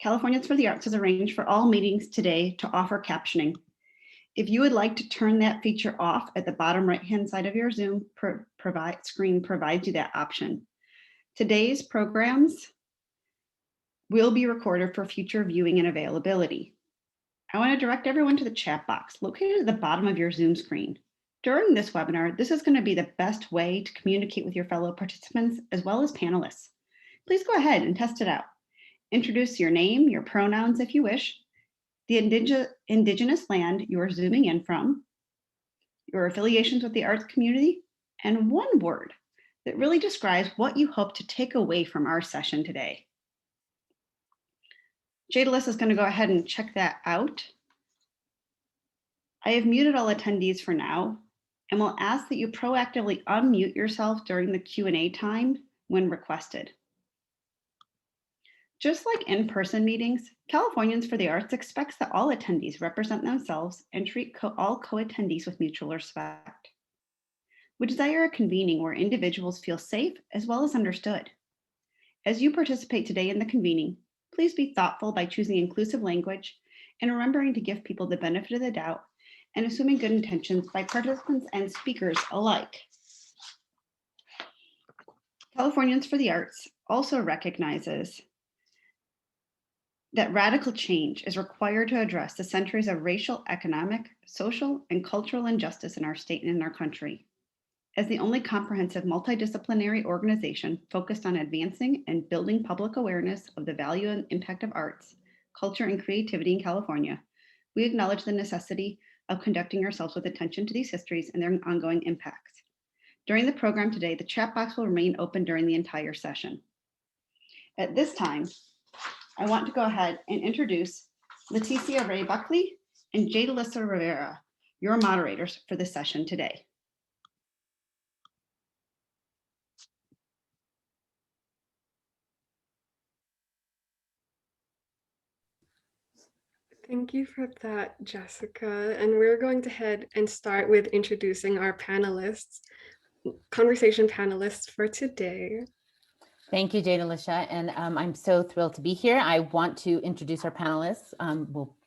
Californians for the Arts has arranged for all meetings today to offer captioning. If you would like to turn that feature off at the bottom right-hand side of your Zoom screen provides you that option. Today's programs will be recorded for future viewing and availability. I want to direct everyone to the chat box located at the bottom of your Zoom screen. During this webinar, this is going to be the best way to communicate with your fellow participants as well as panelists. Please go ahead and test it out. Introduce your name, your pronouns if you wish, the indigenous land you are zooming in from, your affiliations with the arts community, and one word that really describes what you hope to take away from our session today. Jadalis is going to go ahead and check that out. I have muted all attendees for now and will ask that you proactively unmute yourself during the Q&A time when requested. Just like in-person meetings, Californians for the Arts expects that all attendees represent themselves and treat all co-attendees with mutual respect. We desire a convening where individuals feel safe as well as understood. As you participate today in the convening, please be thoughtful by choosing inclusive language and remembering to give people the benefit of the doubt and assuming good intentions by participants and speakers alike. Californians for the Arts also recognizes that radical change is required to address the centuries of racial, economic, social, and cultural injustice in our state and in our country. As the only comprehensive multidisciplinary organization focused on advancing and building public awareness of the value and impact of arts, culture, and creativity in California, we acknowledge the necessity of conducting ourselves with attention to these histories and their ongoing impacts. During the program today, the chat box will remain open during the entire session. At this time, I want to go ahead and introduce Leticia Ray Buckley and Jadalissa Rivera, your moderators for the session today. Thank you for that, Jessica. And we're going to head and start with introducing our panelists, conversation panelists for today. Thank you, Jadalisha, and I'm so thrilled to be here. I want to introduce our panelists.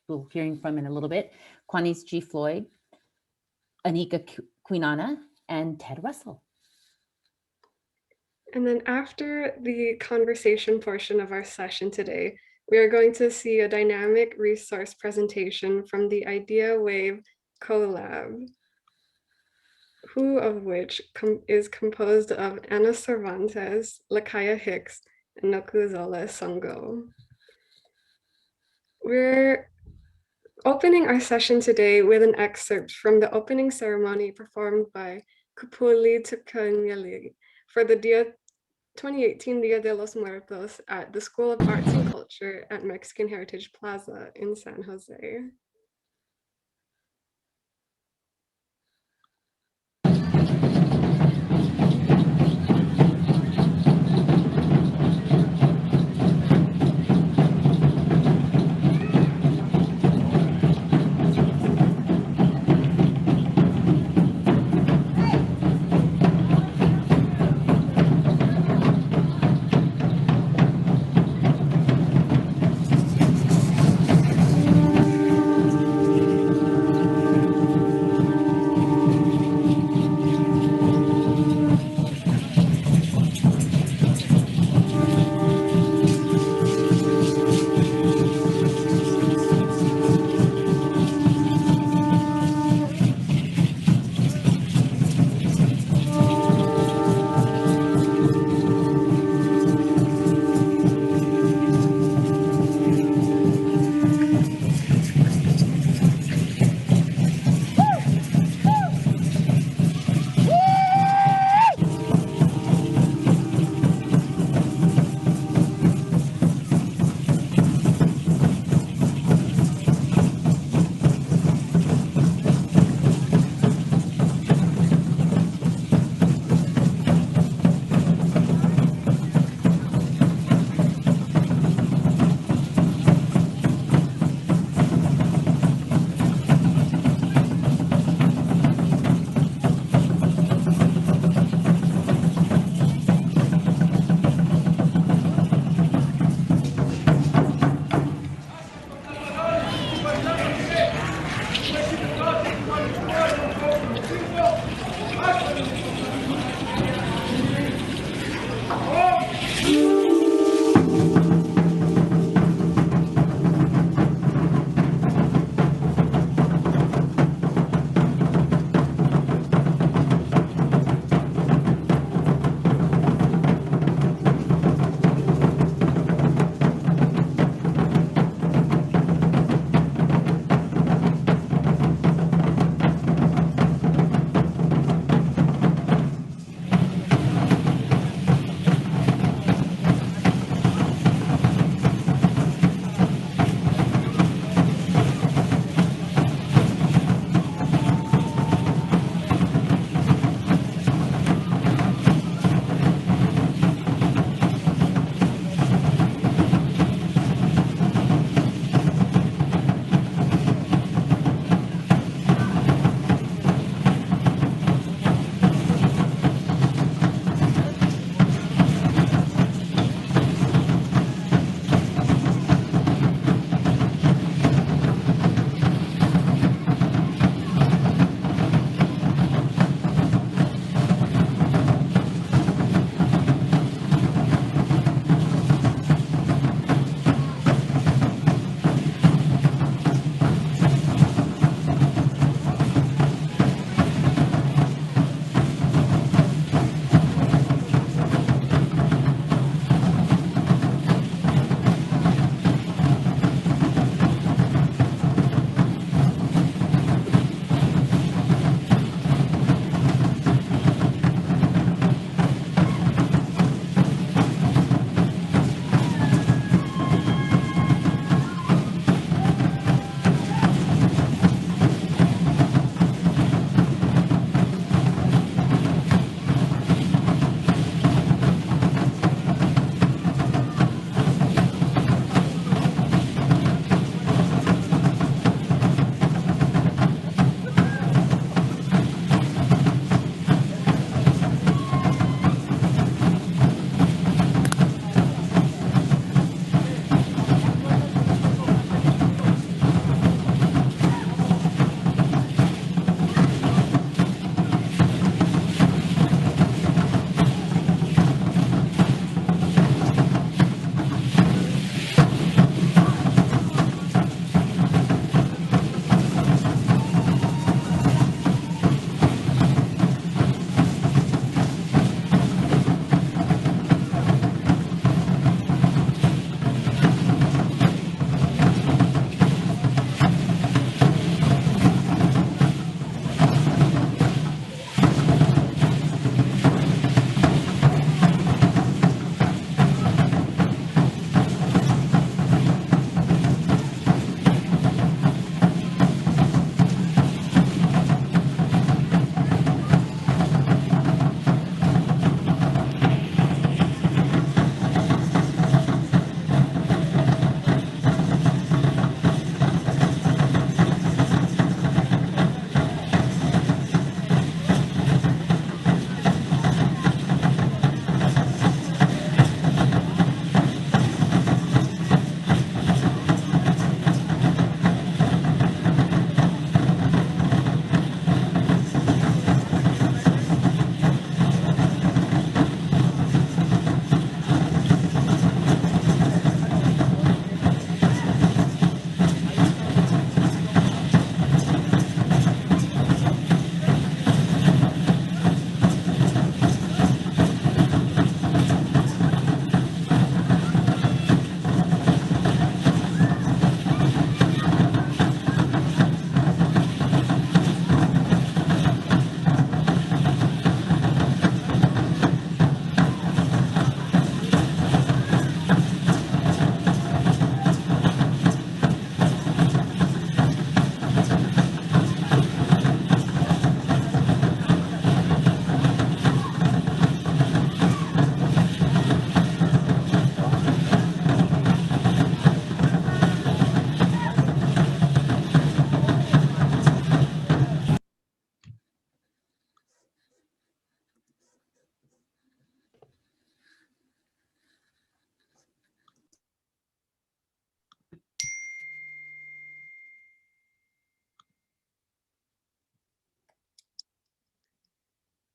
We'll hearing from in a little bit. Quanice G. Floyd, Anika Quinana, and Ted Russell. And then after the conversation portion of our session today, we are going to see a dynamic resource presentation from the Idea Wave Collab, who of which is composed of Ana Cervantes, Lakaya Hicks, and Nokuzola Songo. We're opening our session today with an excerpt from the opening ceremony performed by Kupuli Tukanyali for the 2018 Dia de los Muertos at the School of Arts and Culture at Mexican Heritage Plaza in San Jose.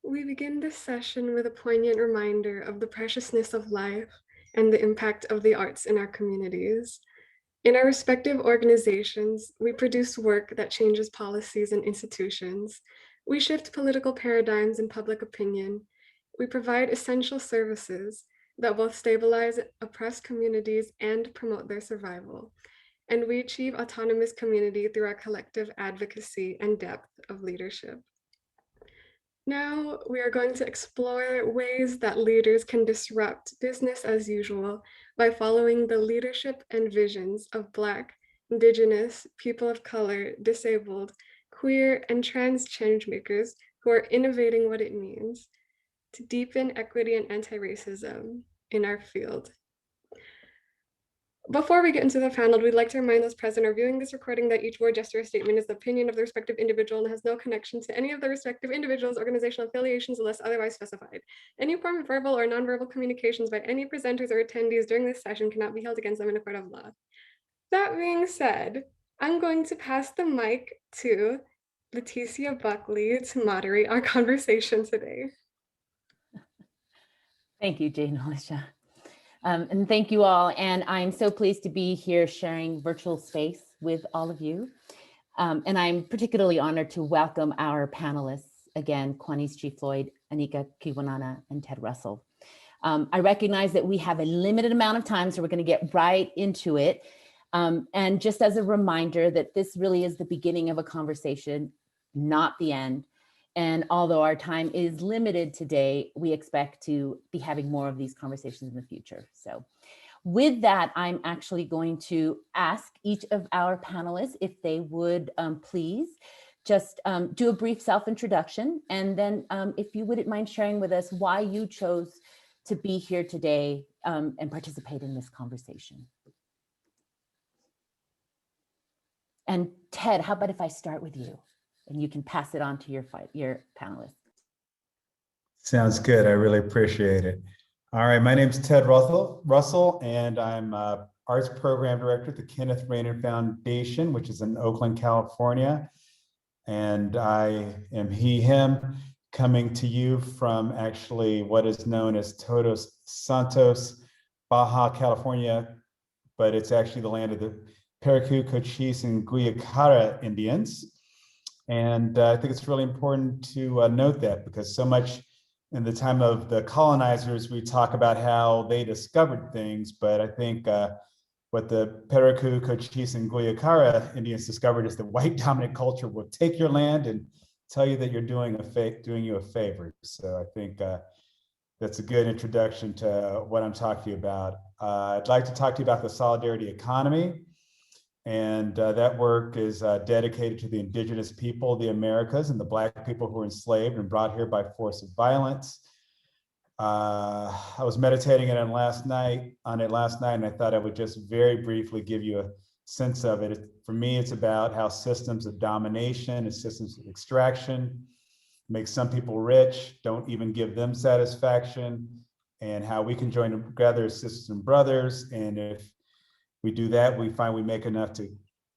We begin this session with a poignant reminder of the preciousness of life and the impact of the arts in our communities. In our respective organizations, we produce work that changes policies and institutions. We shift political paradigms and public opinion. We provide essential services that both stabilize oppressed communities and promote their survival. And we achieve autonomous community through our collective advocacy and depth of leadership. Now we are going to explore ways that leaders can disrupt business as usual by following the leadership and visions of Black, Indigenous, people of color, disabled, queer, and trans changemakers who are innovating what it means to deepen equity and anti-racism in our field. Before we get into the panel, we'd like to remind those present or viewing this recording that each word, gesture, or statement is the opinion of the respective individual and has no connection to any of the respective individuals' organizational affiliations unless otherwise specified. Any form of verbal or nonverbal communications by any presenters or attendees during this session cannot be held against them in a court of law. That being said, I'm going to pass the mic to Leticia Buckley to moderate our conversation today. Thank you, Jane Alicia. And thank you all. And I'm so pleased to be here sharing virtual space with all of you. And I'm particularly honored to welcome our panelists again, Quanice G. Floyd, Anika Kiwanana, and Ted Russell. I recognize that we have a limited amount of time, so we're going to get right into it. And just as a reminder that this really is the beginning of a conversation, not the end. And although our time is limited today, we expect to be having more of these conversations in the future. So with that, I'm actually going to ask each of our panelists if they would please just do a brief self-introduction. And then if you wouldn't mind sharing with us why you chose to be here today and participate in this conversation. And Ted, how about if I start with you? And you can pass it on to your panelists. Sounds good. I really appreciate it. All right, my name is Ted Russell, and I'm Arts Program Director at the Kenneth Rayner Foundation, which is in Oakland, California. And I am him, coming to you from actually what is known as Todos Santos, Baja California, but it's actually the land of the Paracu, Cochise, and Guyacara Indians. And I think it's really important to note that, because so much in the time of the colonizers, we talk about how they discovered things, but I think what the Paracu, Cochise, and Guyacara Indians discovered is that white dominant culture will take your land and tell you that you're doing you a favor. So I think that's a good introduction to what I'm talking to you about. I'd like to talk to you about the solidarity economy. And that work is dedicated to the indigenous people of the Americas and the Black people who were enslaved and brought here by force of violence. I was meditating on it last night, and I thought I would just very briefly give you a sense of it. For me, it's about how systems of domination and systems of extraction make some people rich, don't even give them satisfaction, and how we can join together as sisters and brothers. And if we do that, we find we make enough to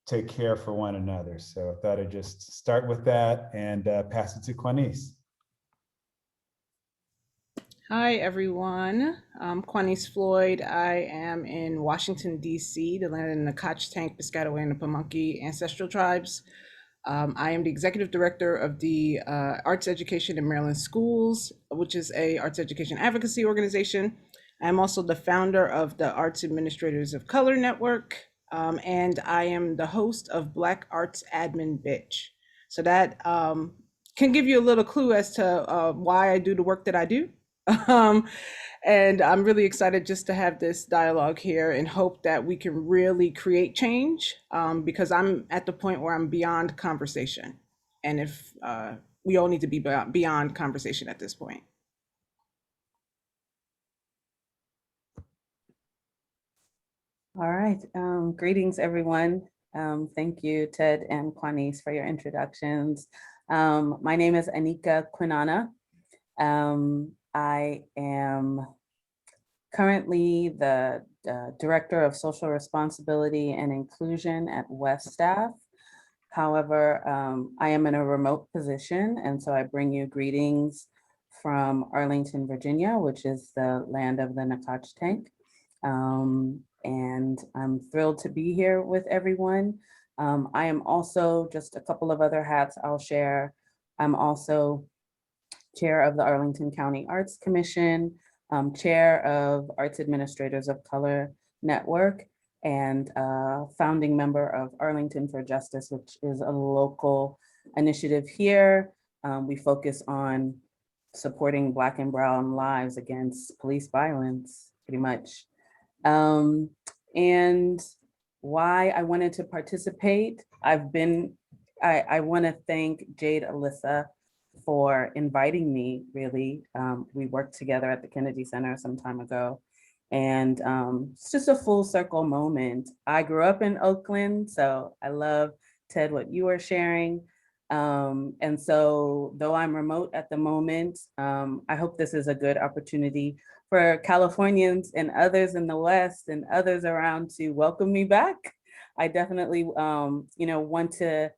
take care for one another. So I thought I'd just start with that and pass it to Quanice. Hi, everyone. I'm Quanice Floyd. I am in Washington, D.C., the land of the Nacotchtank, Piscataway, and the Pamunkey ancestral tribes. I am the executive director of the Arts Education in Maryland Schools, which is a arts education advocacy organization. I'm also the founder of the Arts Administrators of Color Network, and I am the host of Black Arts Admin Bitch. So that can give you a little clue as to why I do the work that I do. And I'm really excited just to have this dialogue here and hope that we can really create change, because I'm at the point where I'm beyond conversation. And if we all need to be beyond conversation at this point. All right, greetings everyone. Thank you, Ted and Quanice, for your introductions. My name is Anika Kiwanana. I am currently the Director of Social Responsibility and Inclusion at WestStaff. However, I am in a remote position, and so I bring you greetings from Arlington, Virginia, which is the land of the Nacotch tank. And I'm thrilled to be here with everyone. I am also, just a couple of other hats I'll share. I'm also chair of the Arlington County Arts Commission, chair of Arts Administrators of Color Network, and founding member of Arlington for Justice, which is a local initiative here. We focus on supporting Black and Brown lives against police violence, pretty much. And why I wanted to participate, I want to thank Jade Alyssa for inviting me, really. We worked together at the Kennedy Center some time ago. And it's just a full circle moment. I grew up in Oakland, so I love, Ted, what you are sharing. And so though I'm remote at the moment, I hope this is a good opportunity for Californians and others in the West and others around to welcome me back. I definitely want to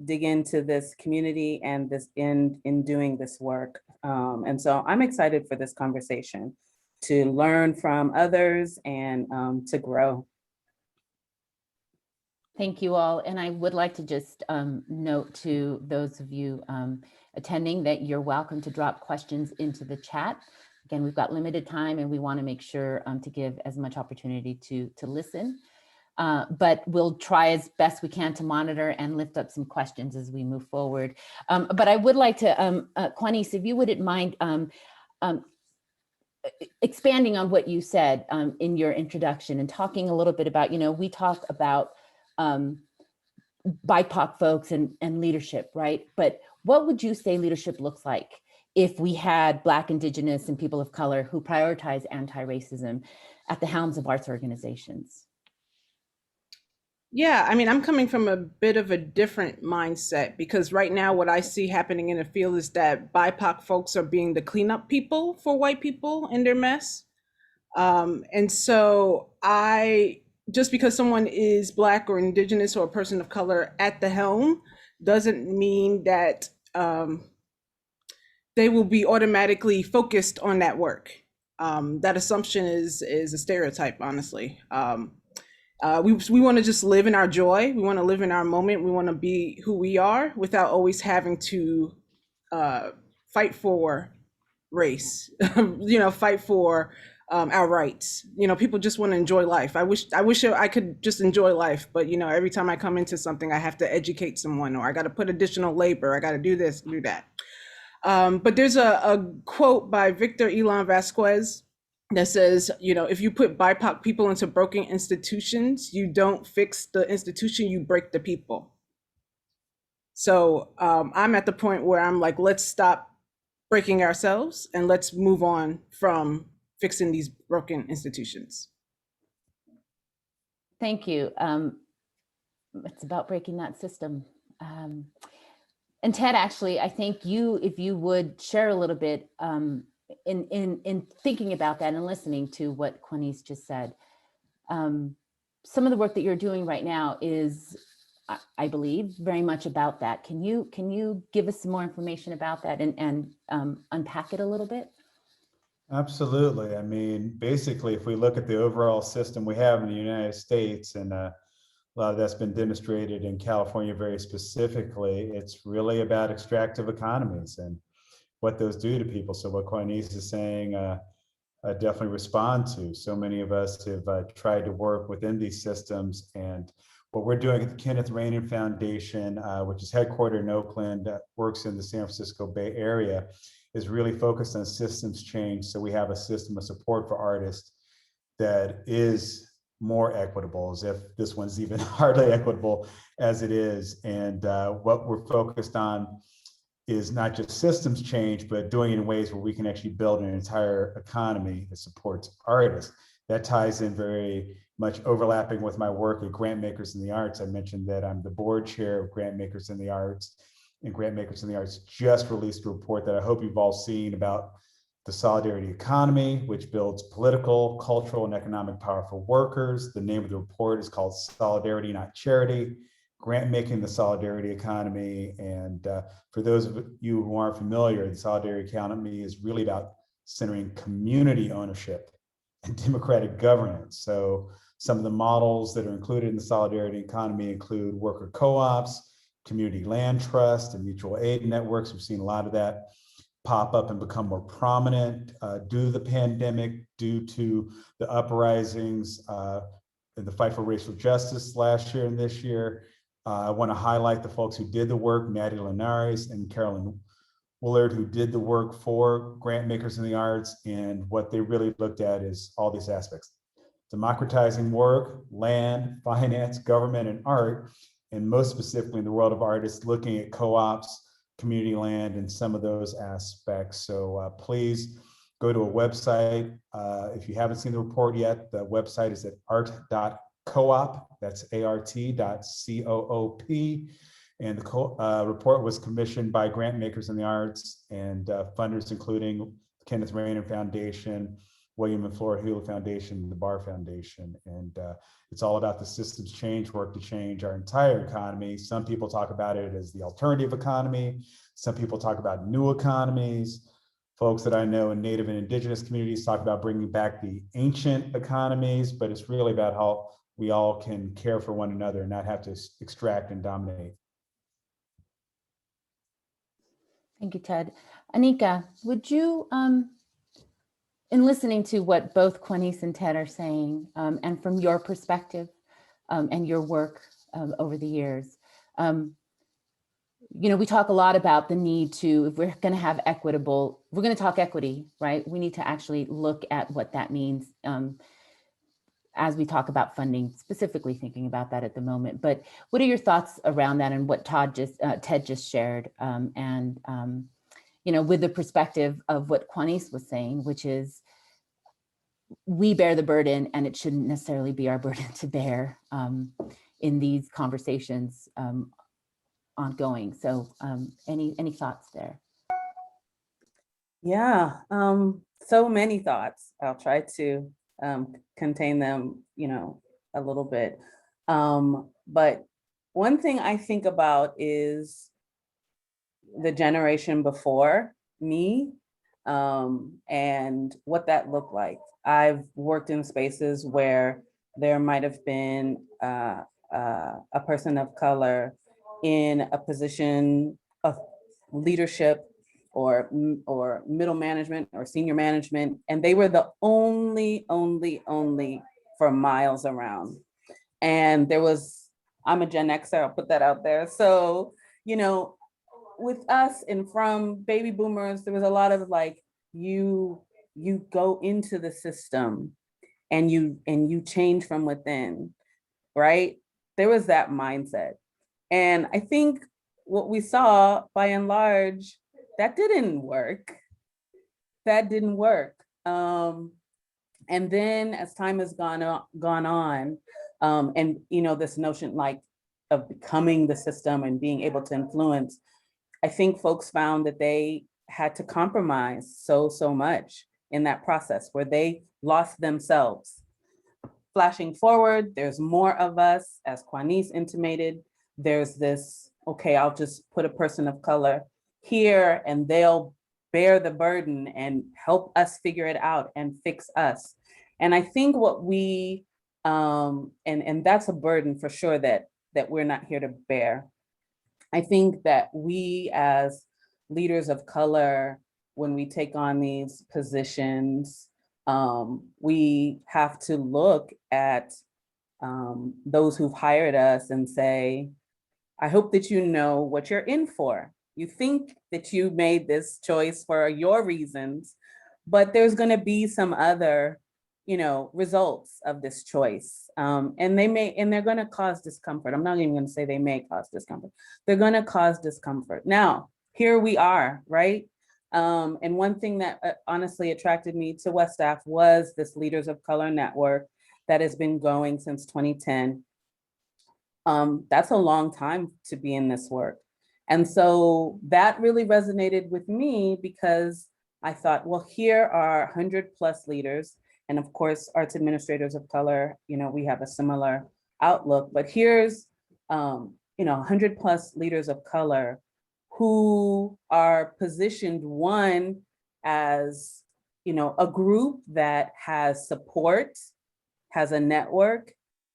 dig into this community and this in doing this work. And so I'm excited for this conversation, to learn from others and to grow. Thank you all. And I would like to just note to those of you attending that you're welcome to drop questions into the chat. Again, we've got limited time and we want to make sure to give as much opportunity to listen. But we'll try as best we can to monitor and lift up some questions as we move forward. But I would like to, Quanice, if you wouldn't mind expanding on what you said in your introduction and talking a little bit about, we talk about BIPOC folks and leadership, right? But what would you say leadership looks like if we had Black, Indigenous, and people of color who prioritize anti-racism at the helms of arts organizations? Yeah, I mean, I'm coming from a bit of a different mindset because right now what I see happening in the field is that BIPOC folks are being the cleanup people for white people in their mess. And so just because someone is Black or Indigenous or a person of color at the helm doesn't mean that they will be automatically focused on that work. That assumption is a stereotype, honestly. We want to just live in our joy. We want to live in our moment. We want to be who we are without always having to fight for race, fight for our rights. People just want to enjoy life. I wish I could just enjoy life, but every time I come into something, I have to educate someone, or I got to put additional labor. I got to do this, do that. But there's a quote by Victor Elon Vasquez that says, if you put BIPOC people into broken institutions, you don't fix the institution, you break the people. So I'm at the point where I'm like, let's stop breaking ourselves and let's move on from fixing these broken institutions. Thank you. It's about breaking that system. And Ted, actually, I think if you would share a little bit in thinking about that and listening to what Quanice just said, some of the work that you're doing right now is, I believe, very much about that. Can you give us some more information about that and unpack it a little bit? Absolutely. I mean, basically, if we look at the overall system we have in the United States, and a lot of that's been demonstrated in California very specifically, it's really about extractive economies and what those do to people. So what Quanice is saying, I definitely respond to. So many of us have tried to work within these systems, and what we're doing at the Kenneth Rainin Foundation, which is headquartered in Oakland, works in the San Francisco Bay Area, is really focused on systems change. So we have a system of support for artists that is more equitable, as if this one's even hardly equitable as it is. And what we're focused on is not just systems change, but doing it in ways where we can actually build an entire economy that supports artists. That ties in very much overlapping with my work at Grantmakers in the Arts. I mentioned that I'm the board chair of Grantmakers in the Arts, and Grantmakers in the Arts just released a report that I hope you've all seen about the solidarity economy, which builds political, cultural, and economic power for workers. The name of the report is called Solidarity, Not Charity. grant making the solidarity economy. And for those of you who aren't familiar, the solidarity economy is really about centering community ownership and democratic governance. So some of the models that are included in the solidarity economy include worker co-ops, community land trust, and mutual aid networks. We've seen a lot of that pop up and become more prominent due to the pandemic, due to the uprisings in the fight for racial justice last year and this year. I want to highlight the folks who did the work, Maddie Linares and Carolyn Willard, who did the work for grant makers in the arts. And what they really looked at is all these aspects: democratizing work, land, finance, government, and art. And most specifically in the world of artists, looking at co-ops, community land, and some of those aspects. So please go to a website. If you haven't seen the report yet, the website is at art.coop. That's art.coop. And the report was commissioned by grant makers in the arts and funders, including Kenneth Rayner Foundation, William and Flora Hewlett Foundation, the Barr Foundation. And it's all about the systems change work to change our entire economy. Some people talk about it as the alternative economy. Some people talk about new economies. Folks that I know in Native and Indigenous communities talk about bringing back the ancient economies, but it's really about how we all can care for one another and not have to extract and dominate. Thank you, Ted. Anika, would you, in listening to what both Quanice and Ted are saying, and from your perspective and your work over the years, you know, we talk a lot about the need to, if we're going to have equitable, we're going to talk equity, right? We need to actually look at what that means as we talk about funding, specifically thinking about that at the moment. But what are your thoughts around that and what Ted just shared? You know, with the perspective of what Quanice was saying, which is we bear the burden and it shouldn't necessarily be our burden to bear in these conversations ongoing. So any thoughts there? Yeah, so many thoughts. I'll try to contain them, you know, a little bit. But one thing I think about is the generation before me and what that looked like. I've worked in spaces where there might have been a person of color in a position of leadership or middle management or senior management, and they were the only for miles around. And there was, I'm a Gen Xer, I'll put that out there. So, you know, with us and from baby boomers, there was a lot of like, you go into the system and you change from within, right? There was that mindset. And I think what we saw by and large, that didn't work. That didn't work. And then as time has gone on, and you know, this notion like of becoming the system and being able to influence, I think folks found that they had to compromise so much in that process where they lost themselves. Flashing forward, there's more of us, as Quanice intimated, there's this, okay, I'll just put a person of color here and they'll bear the burden and help us figure it out and fix us. And I think what we, and that's a burden for sure that we're not here to bear. I think that we as leaders of color, when we take on these positions, we have to look at those who've hired us and say, I hope that you know what you're in for. You think that you made this choice for your reasons, but there's going to be some other, you know, results of this choice. And they're going to cause discomfort. I'm not even going to say they may cause discomfort. They're going to cause discomfort. Now, here we are, right? And one thing that honestly attracted me to WestAF was this Leaders of Color network that has been going since 2010. That's a long time to be in this work. And so that really resonated with me because I thought, well, here are 100+ leaders. And of course, arts administrators of color, you know, we have a similar outlook, but here's 100+ leaders of color who are positioned, one, as, a group that has support, has a network,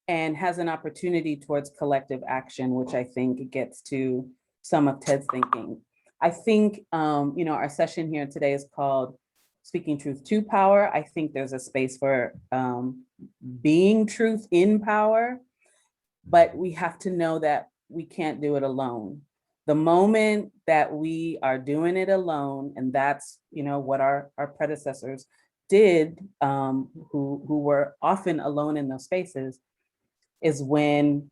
and has an opportunity towards collective action, which I think gets to some of Ted's thinking. I think, our session here today is called Speaking Truth to Power. I think there's a space for being truth in power, but we have to know that we can't do it alone. The moment that we are doing it alone, and that's, what our predecessors did, who were often alone in those spaces, is when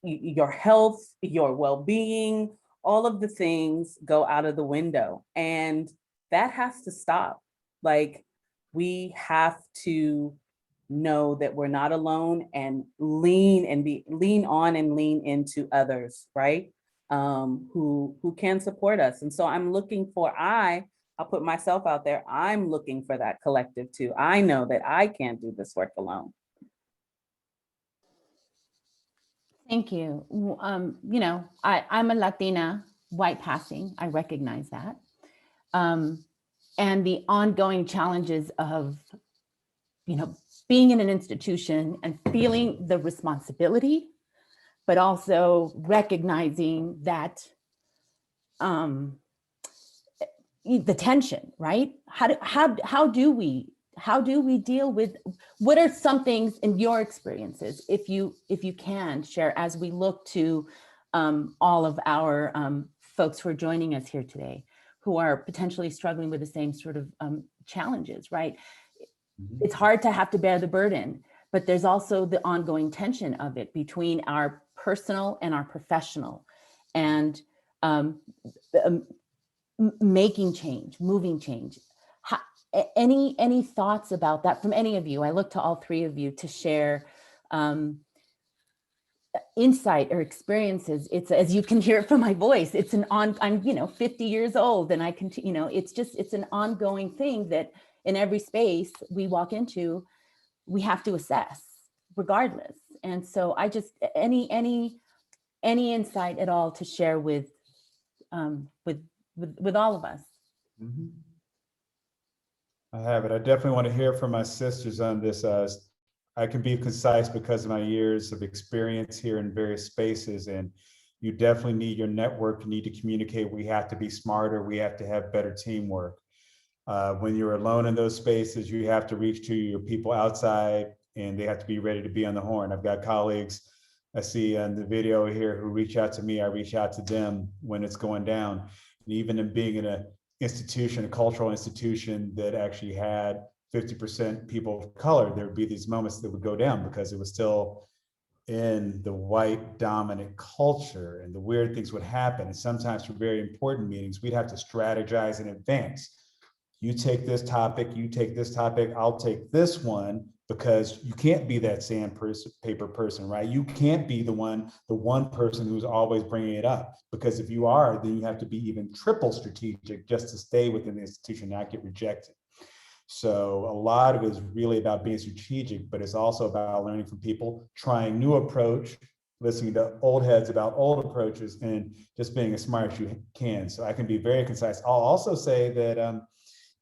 your health, your well-being, all of the things go out of the window. And that has to stop. Like, we have to know that we're not alone and lean on and lean into others, right? Who can support us. And so I'm looking for, I'll put myself out there, I'm looking for that collective too. I know that I can't do this work alone. Thank you. I'm a Latina, white passing. I recognize that. And the ongoing challenges of, being in an institution and feeling the responsibility, but also recognizing that the tension, right? How do we deal with, what are some things in your experiences, if you can share, as we look to all of our folks who are joining us here today, who are potentially struggling with the same sort of challenges, right? It's hard to have to bear the burden, but there's also the ongoing tension of it between our personal and our professional, and making change, moving change. Any thoughts about that from any of you? I look to all three of you to share insight or experiences. It's, as you can hear it from my voice, I'm 50 years old, and I continue, it's an ongoing thing that in every space we walk into, we have to assess regardless. And so I just, any insight at all to share with all of us. Mm-hmm. I have it. I definitely want to hear from my sisters on this. I can be concise because of my years of experience here in various spaces, and you definitely need your network. You need to communicate. We have to be smarter. We have to have better teamwork. When you're alone in those spaces, you have to reach to your people outside, and they have to be ready to be on the horn. I've got colleagues I see on the video here who reach out to me. I reach out to them when it's going down. And even in being in a cultural institution that actually had 50% people of color, there would be these moments that would go down because it was still in the white dominant culture, and the weird things would happen. And sometimes for very important meetings, we'd have to strategize in advance. You take this topic, I'll take this one, because you can't be that sandpaper person, right? You can't be the one person who's always bringing it up, because if you are, then you have to be even triple strategic just to stay within the institution, not get rejected. So a lot of it is really about being strategic, but it's also about learning from people, trying new approach, listening to old heads about old approaches, and just being as smart as you can. So I can be very concise. I'll also say that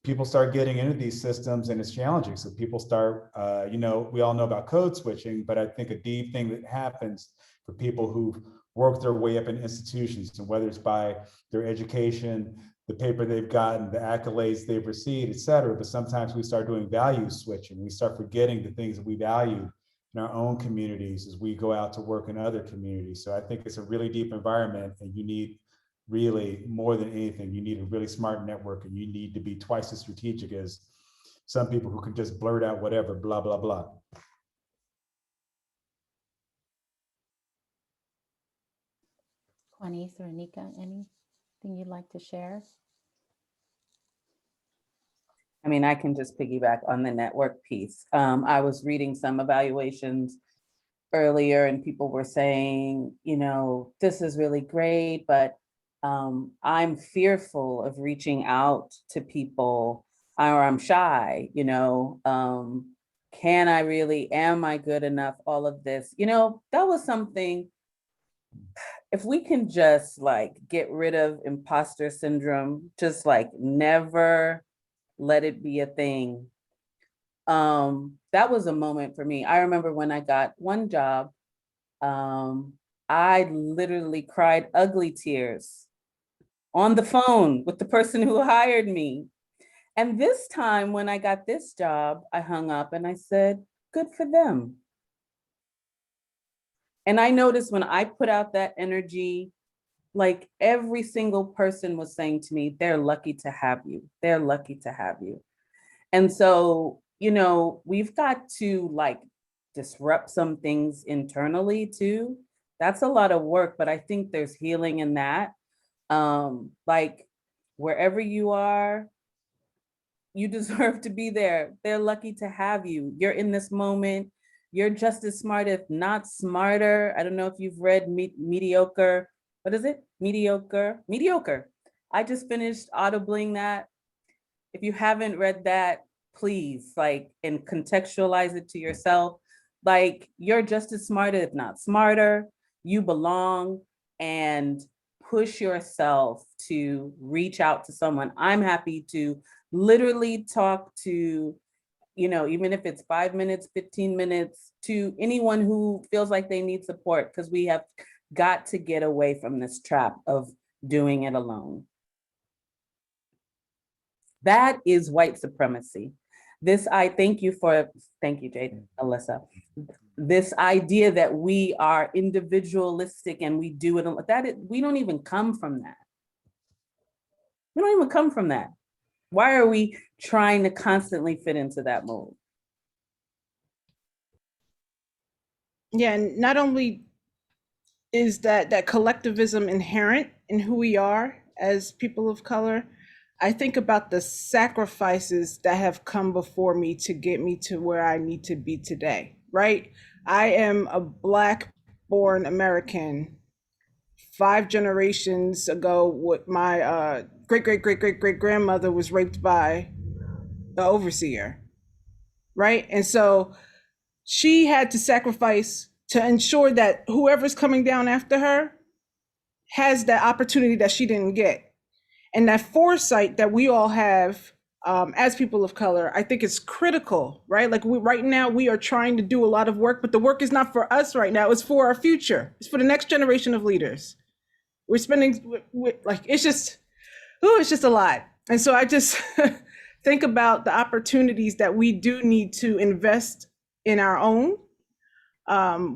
people start getting into these systems and it's challenging. So people start, we all know about code switching, but I think a deep thing that happens for people who've worked their way up in institutions, and whether it's by their education, the paper they've gotten, the accolades they've received, et cetera. But sometimes we start doing value switching. We start forgetting the things that we value in our own communities as we go out to work in other communities. So I think it's a really deep environment, and you need, really, more than anything, you need a really smart network, and you need to be twice as strategic as some people who can just blurt out whatever, blah, blah, blah. Juanice or Anika, anything you'd like to share? I mean, I can just piggyback on the network piece. I was reading some evaluations earlier, and people were saying, this is really great, but I'm fearful of reaching out to people, or I'm shy, can I really, am I good enough? All of this, that was something if we can just like get rid of imposter syndrome, just like never let it be a thing. That was a moment for me. I remember when I got one job, I literally cried ugly tears on the phone with the person who hired me. And this time when I got this job, I hung up and I said, good for them. And I noticed when I put out that energy, like every single person was saying to me, they're lucky to have you. They're lucky to have you. And so, you know, we've got to like disrupt some things internally too. That's a lot of work, but I think there's healing in that. Like wherever you are, you deserve to be there. They're lucky to have you. You're in this moment. You're just as smart, if not smarter. I don't know if you've read Mediocre. What is it? Mediocre. I just finished audibling that. If you haven't read that, please, like, and contextualize it to yourself. Like, you're just as smart, if not smarter. You belong, and push yourself to reach out to someone. I'm happy to literally talk to, you know, even if it's 5 minutes, 15 minutes, to anyone who feels like they need support, because we have got to get away from this trap of doing it alone. That is white supremacy. Thank you, Jade, Alyssa. This idea that we are individualistic and we do it, we don't even come from that. We don't even come from that. Why are we trying to constantly fit into that mold? Yeah, and not only is that collectivism inherent in who we are as people of color, I think about the sacrifices that have come before me to get me to where I need to be today, right? I am a Black-born American. 5 generations ago, what my great-great-great-great-great-grandmother was raped by the overseer, right? And so she had to sacrifice to ensure that whoever's coming down after her has that opportunity that she didn't get. And that foresight that we all have as people of color, I think is critical, right? Like right now we are trying to do a lot of work, but the work is not for us right now, it's for our future. It's for the next generation of leaders. We're spending, like, it's just a lot. And so I just think about the opportunities that we do need to invest in our own.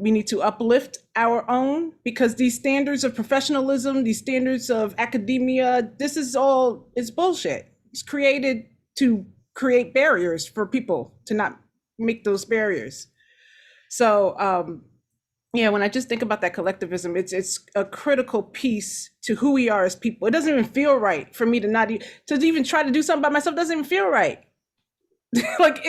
We need to uplift our own, because these standards of professionalism, these standards of academia, this is all, it's bullshit. It's created to create barriers for people to not make those barriers. So yeah, when I just think about that collectivism, it's a critical piece to who we are as people. It doesn't even feel right for me to even try to do something by myself. Doesn't even feel right. Like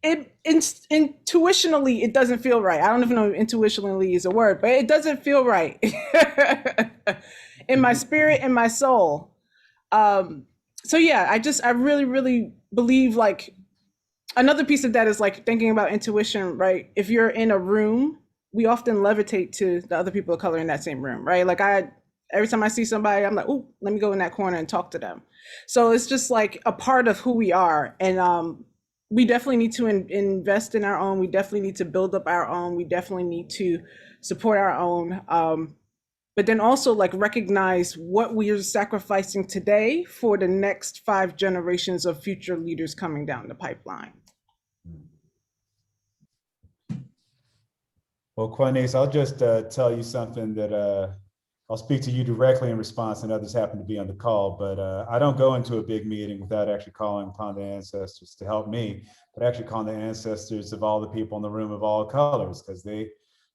intuitionally, it doesn't feel right. I don't even know if intuitionally is a word, but it doesn't feel right in my spirit and my soul. So yeah, I really, really believe, like, another piece of that is like thinking about intuition, right? If you're in a room, we often levitate to the other people of color in that same room, right? Like every time I see somebody, I'm like, oh, let me go in that corner and talk to them. So it's just like a part of who we are. And we definitely need to invest in our own. We definitely need to build up our own. We definitely need to support our own. But then also like recognize what we are sacrificing today for the next 5 generations of future leaders coming down the pipeline. Well, Quanice, I'll just tell you something that I'll speak to you directly in response, and others happen to be on the call, but I don't go into a big meeting without actually calling upon the ancestors to help me, but actually calling the ancestors of all the people in the room of all colors, because they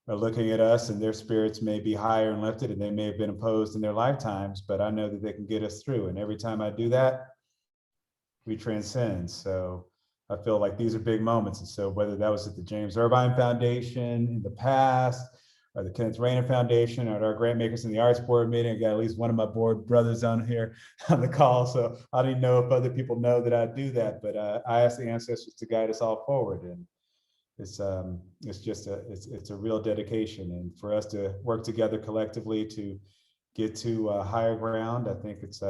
are looking at us and their spirits may be higher and lifted, and they may have been imposed in their lifetimes, but I know that they can get us through. And every time I do that, we transcend. So I feel like these are big moments. And so whether that was at the James Irvine Foundation in the past, or the Kenneth Rayner Foundation, or at our Grant Makers in the Arts Board meeting, I got at least one of my board brothers on here on the call. So I don't even know if other people know that I do that, but I ask the ancestors to guide us all forward. And it's just it's a real dedication, and for us to work together collectively to get to higher ground, I think it's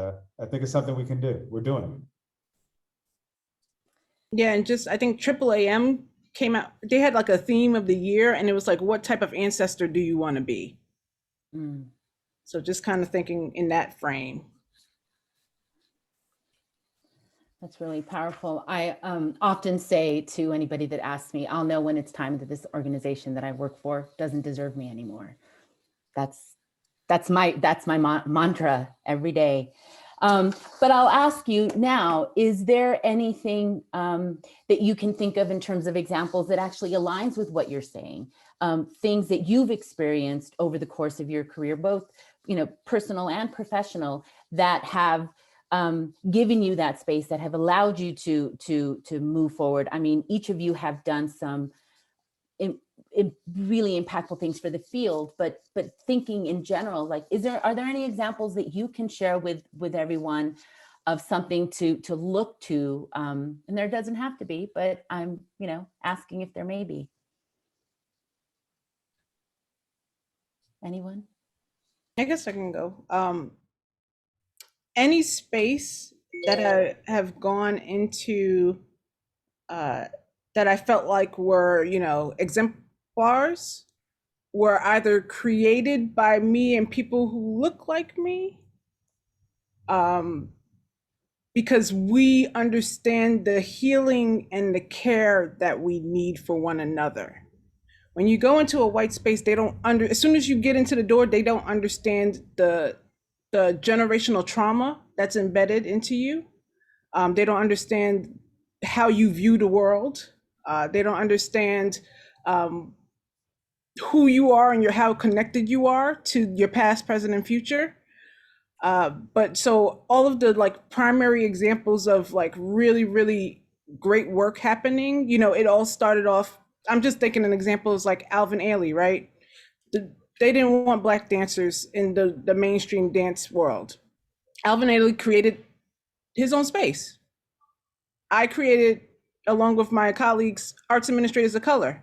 something we can do. We're doing it. Yeah, and just I think AAAM came out, they had like a theme of the year, and it was like, what type of ancestor do you want to be? Mm. So just kind of thinking in that frame. That's really powerful. I often say to anybody that asks me, I'll know when it's time that this organization that I work for doesn't deserve me anymore. That's my mantra every day. But I'll ask you now, is there anything that you can think of in terms of examples that actually aligns with what you're saying? Things that you've experienced over the course of your career, both personal and professional, that have given you that space, that have allowed you to move forward. I mean, each of you have done some really impactful things for the field, but thinking in general, like, are there any examples that you can share with everyone of something to look to? And there doesn't have to be, but I'm asking if there may be. Anyone? I guess I can go. Any space that I have gone into that I felt like were, exemplars, were either created by me and people who look like me, because we understand the healing and the care that we need for one another. When you go into a white space, as soon as you get into the door, they don't understand the generational trauma that's embedded into you. They don't understand how you view the world. They don't understand who you are and how connected you are to your past, present, and future. But so all of the primary examples of really, really great work happening, it all started off, I'm just thinking an example is like Alvin Ailey, right? They didn't want Black dancers in the mainstream dance world. Alvin Ailey created his own space. I created, along with my colleagues, Arts Administrators of Color.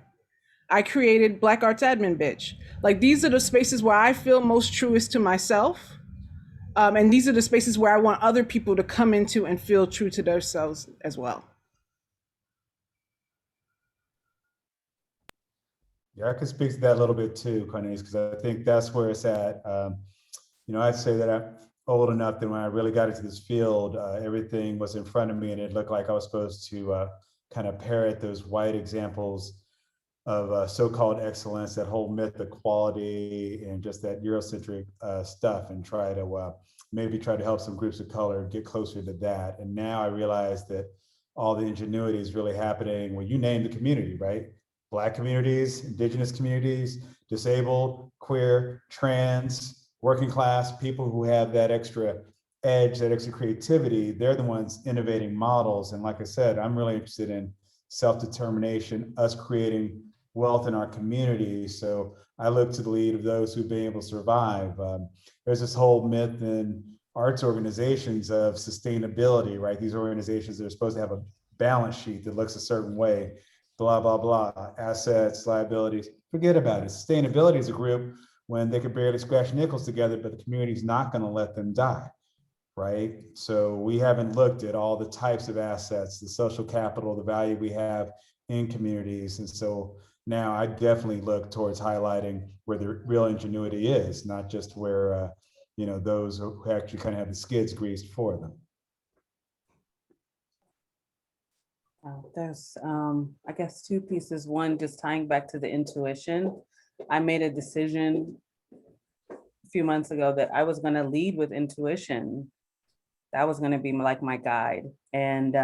I created Black Arts Admin Bitch. Like, these are the spaces where I feel most truest to myself. And these are the spaces where I want other people to come into and feel true to themselves as well. Yeah, I could speak to that a little bit too, Cornelius, because I think that's where it's at. I'd say that I'm old enough that when I really got into this field, everything was in front of me, and it looked like I was supposed to kind of parrot those white examples of so-called excellence, that whole myth of quality and just that Eurocentric stuff, and maybe try to help some groups of color get closer to that. And now I realize that all the ingenuity is really happening when you name the community, right? Black communities, Indigenous communities, disabled, queer, trans, working class, people who have that extra edge, that extra creativity, they're the ones innovating models. And like I said, I'm really interested in self-determination, us creating wealth in our community. So I look to the lead of those who've been able to survive. There's this whole myth in arts organizations of sustainability, right? These organizations that are supposed to have a balance sheet that looks a certain way, blah, blah, blah, assets, liabilities, forget about it. Sustainability is a group when they could barely scratch nickels together, but the community's not gonna let them die, right? So we haven't looked at all the types of assets, the social capital, the value we have in communities. And so now I definitely look towards highlighting where the real ingenuity is, not just where, those who actually kind of have the skids greased for them. There's, I guess, two pieces. One, just tying back to the intuition. I made a decision a few months ago that I was going to lead with intuition. That was going to be like my guide. And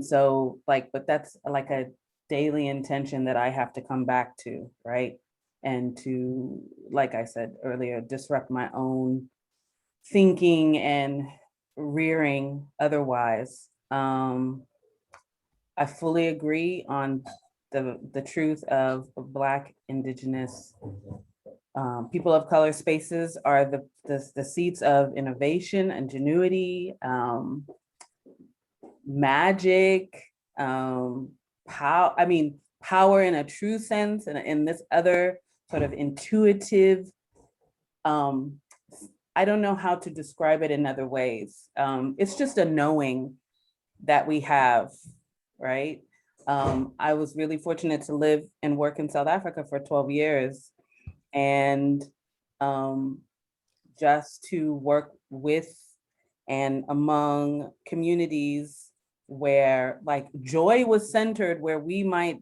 so but that's like a daily intention that I have to come back to, right? And to, like I said earlier, disrupt my own thinking and rearing otherwise. I fully agree on the truth of Black, Indigenous, people of color spaces are the seats of innovation, ingenuity, magic, power in a true sense, and in this other sort of intuitive, I don't know how to describe it in other ways. It's just a knowing that we have, right? I was really fortunate to live and work in South Africa for 12 years, and just to work with and among communities where like joy was centered, where we might,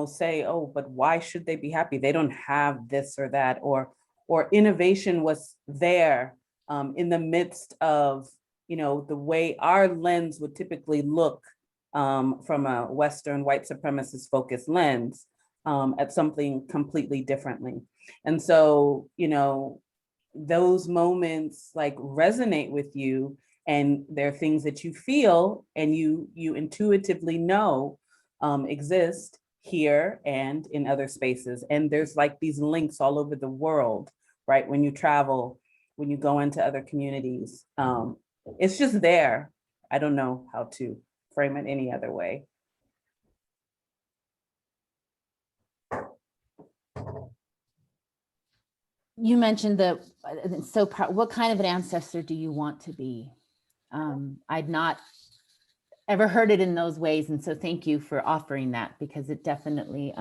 say, oh, but why should they be happy? They don't have this or that, or innovation was there in the midst of, the way our lens would typically look from a Western white supremacist focused lens at something completely differently. And so, those moments like resonate with you, and they're things that you feel and you intuitively know exist here and in other spaces. And there's like these links all over the world, right? When you travel, when you go into other communities, it's just there. I don't know how to frame it any other way. You mentioned that, what kind of an ancestor do you want to be? I'd not ever heard it in those ways. And so thank you for offering that, because it definitely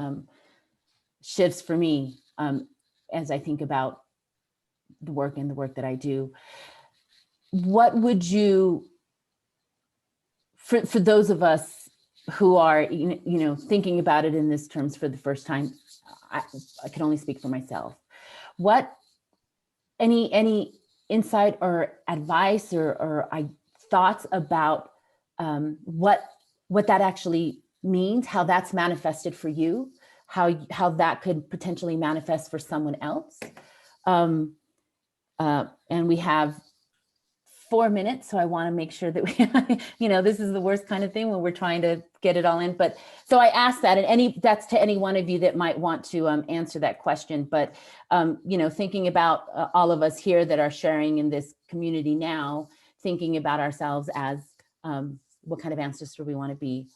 shifts for me as I think about the work that I do. What would you, for those of us who are, thinking about it in this terms for the first time, I can only speak for myself. What, any insight or advice or thoughts about what that actually means, how that's manifested for you, how that could potentially manifest for someone else? And we have 4 minutes, so I want to make sure that we, this is the worst kind of thing when we're trying to get it all in. But so I ask that, and that's to any one of you that might want to answer that question. But thinking about all of us here that are sharing in this community now, thinking about ourselves as what kind of ancestor we want to be.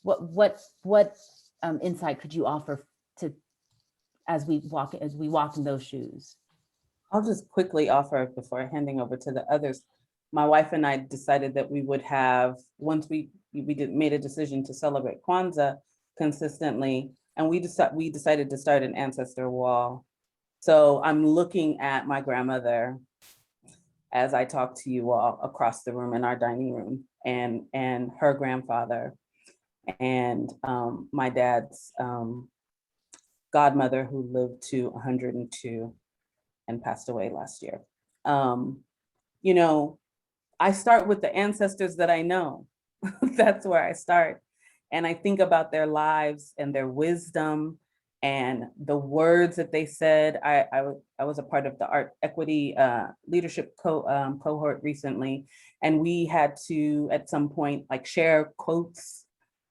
What insight could you offer to as we walk in those shoes? I'll just quickly offer before handing over to the others. My wife and I decided that we would have, once we made a decision to celebrate Kwanzaa consistently, and we decided to start an ancestor wall. So I'm looking at my grandmother as I talk to you all across the room in our dining room, and her grandfather, and my dad's godmother, who lived to 102 and passed away last year. I start with the ancestors that I know. That's where I start. And I think about their lives and their wisdom and the words that they said. I was a part of the Art Equity Leadership cohort recently, and we had to, at some point, like share quotes,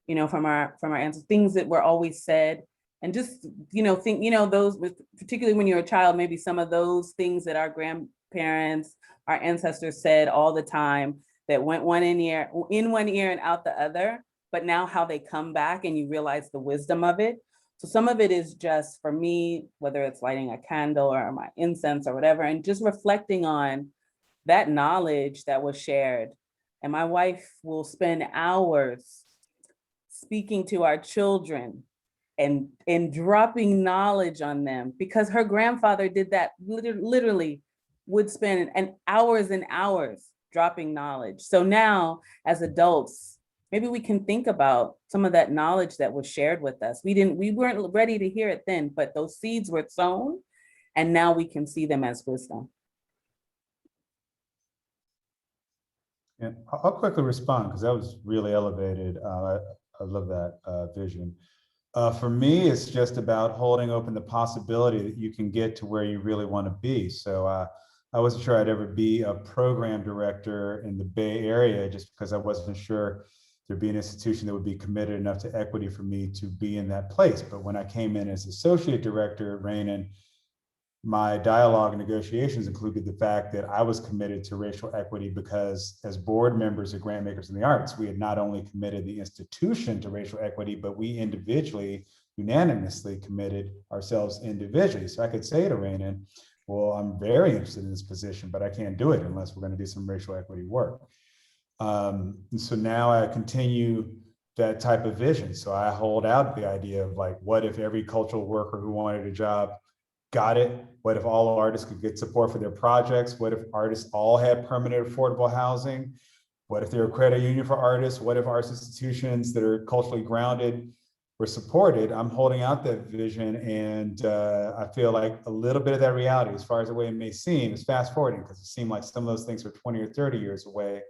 from our ancestors, things that were always said. And just, think, those with, particularly when you're a child, maybe some of those things that our grandparents, our ancestors said all the time that went in one ear and out the other, but now how they come back and you realize the wisdom of it. So some of it is just, for me, whether it's lighting a candle or my incense or whatever, and just reflecting on that knowledge that was shared. And my wife will spend hours speaking to our children and dropping knowledge on them, because her grandfather did that, literally would spend hours and hours dropping knowledge. So now as adults, maybe we can think about some of that knowledge that was shared with us. We weren't ready to hear it then, but those seeds were sown, and now we can see them as wisdom. Yeah, I'll quickly respond, because that was really elevated. I love that vision. For me, it's just about holding open the possibility that you can get to where you really want to be. So I wasn't sure I'd ever be a program director in the Bay Area, just because I wasn't sure there'd be an institution that would be committed enough to equity for me to be in that place. But when I came in as associate director at Rainin, my dialogue and negotiations included the fact that I was committed to racial equity because as board members of Grantmakers in the Arts, we had not only committed the institution to racial equity, but we individually unanimously committed ourselves individually. So I could say to Raina, well, I'm very interested in this position, but I can't do it unless we're going to do some racial equity work. And so now I continue that type of vision. So I hold out the idea of like, what if every cultural worker who wanted a job got it? What if all artists could get support for their projects? What if artists all had permanent affordable housing? What if there were credit union for artists? What if arts institutions that are culturally grounded were supported? I'm holding out that vision, and I feel like a little bit of that reality, as far as the way it may seem, is fast forwarding, because it seemed like some of those things were 20 or 30 years away.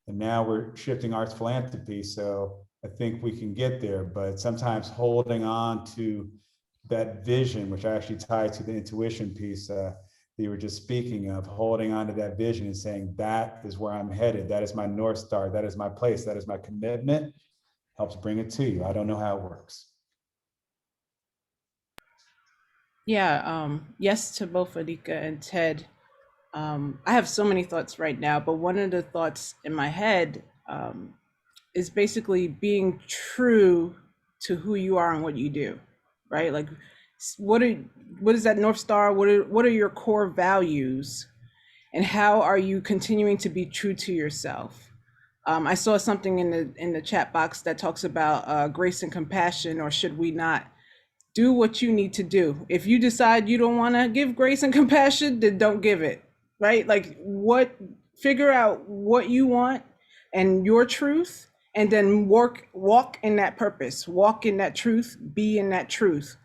And now we're shifting arts philanthropy. So I think we can get there, but sometimes holding on to that vision, which I actually tied to the intuition piece that you were just speaking of, holding on to that vision and saying, that is where I'm headed. That is my North Star. That is my place. That is my commitment, helps bring it to you. I don't know how it works. Yeah, yes to both Anika and Ted. I have so many thoughts right now, but one of the thoughts in my head is basically being true to who you are and what you do, right? Like, what is that North Star? What are your core values, and how are you continuing to be true to yourself? I saw something in the chat box that talks about grace and compassion, or should we not? Do what you need to do. If you decide you don't want to give grace and compassion, then don't give it, right? Like, figure out what you want and your truth, and then walk in that purpose, walk in that truth, be in that truth.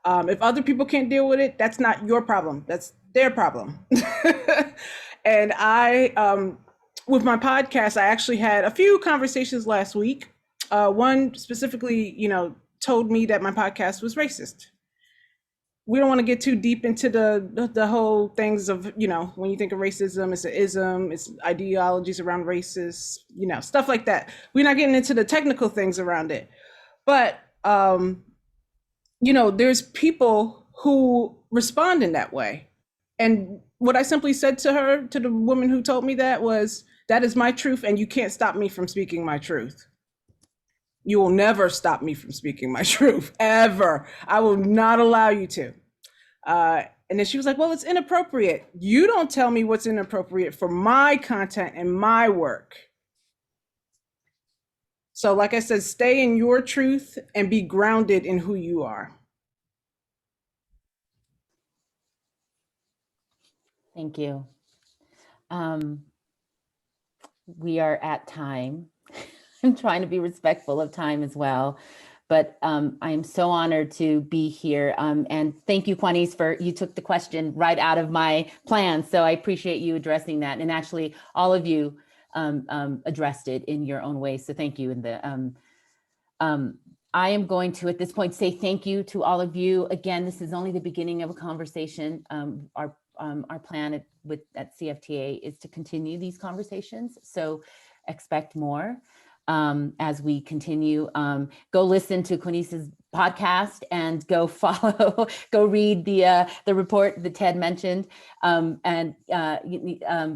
If other people can't deal with it, that's not your problem, that's their problem. And with my podcast, I actually had a few conversations last week. One specifically, told me that my podcast was racist. We don't want to get too deep into the whole things of, when you think of racism, it's an ism, it's ideologies around racist, stuff like that. We're not getting into the technical things around it. But, there's people who respond in that way. And what I simply said to her, to the woman who told me that, was, that is my truth, and you can't stop me from speaking my truth. You will never stop me from speaking my truth, ever. I will not allow you to. And then she was like, well, it's inappropriate. You don't tell me what's inappropriate for my content and my work. So like I said, stay in your truth and be grounded in who you are. Thank you. We are at time. I'm trying to be respectful of time as well, but I am so honored to be here. And thank you, Quanice, you took the question right out of my plan. So I appreciate you addressing that. And actually all of you addressed it in your own way. So thank you. I am going to, at this point, say thank you to all of you. Again, this is only the beginning of a conversation. Our plan at CFTA is to continue these conversations. So expect more. As we continue, go listen to Quanice's podcast and go follow, go read the report that Ted mentioned, and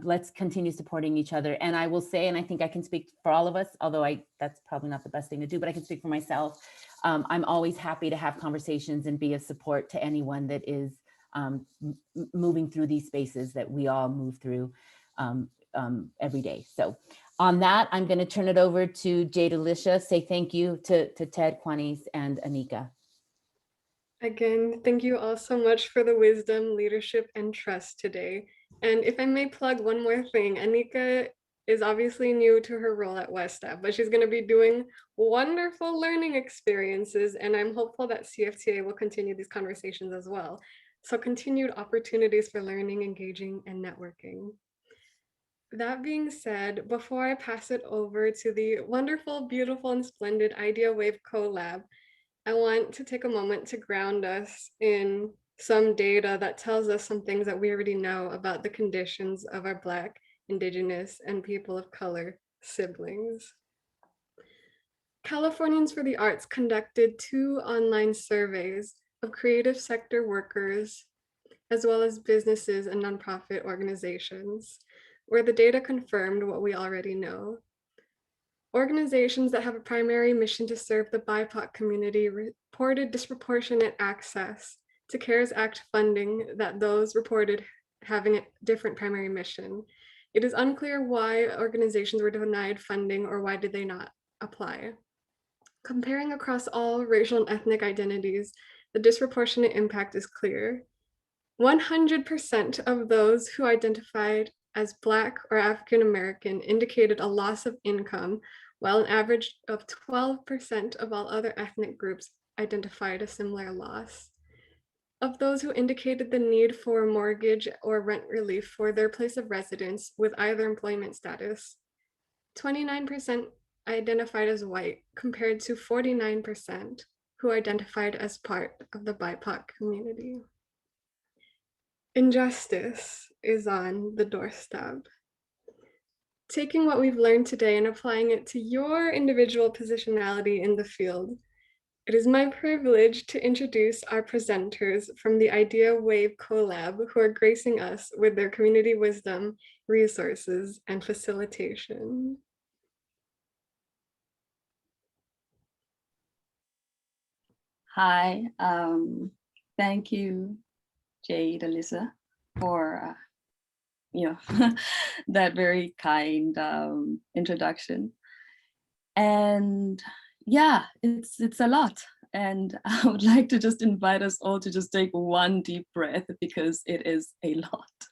let's continue supporting each other. And I will say, and I think I can speak for all of us, although that's probably not the best thing to do, but I can speak for myself. I'm always happy to have conversations and be of support to anyone that is moving through these spaces that we all move through every day. So on that, I'm going to turn it over to Jade Alicia. Say thank you to Ted, Quanice, and Anika. Again, thank you all so much for the wisdom, leadership, and trust today. And if I may plug one more thing, Anika is obviously new to her role at WestApp, but she's going to be doing wonderful learning experiences, and I'm hopeful that CFTA will continue these conversations as well. So continued opportunities for learning, engaging, and networking. That being said, before I pass it over to the wonderful, beautiful, and splendid Idea Wave collab, I want to take a moment to ground us in some data that tells us some things that we already know about the conditions of our Black, Indigenous, and people of color siblings. Californians for the Arts conducted 2 online surveys of creative sector workers as well as businesses and nonprofit organizations, where the data confirmed what we already know. Organizations that have a primary mission to serve the BIPOC community reported disproportionate access to CARES Act funding that those reported having a different primary mission. It is unclear why organizations were denied funding or why did they not apply. Comparing across all racial and ethnic identities, the disproportionate impact is clear. 100% of those who identified as Black or African American indicated a loss of income, while an average of 12% of all other ethnic groups identified a similar loss. Of those who indicated the need for mortgage or rent relief for their place of residence with either employment status, 29% identified as white compared to 49% who identified as part of the BIPOC community. Injustice is on the doorstep. Taking what we've learned today and applying it to your individual positionality in the field, it is my privilege to introduce our presenters from the Idea Wave Collab who are gracing us with their community wisdom, resources, and facilitation. Hi, thank you, Jade, Alyssa, for that very kind introduction. And yeah, it's a lot. And I would like to just invite us all to just take one deep breath because it is a lot.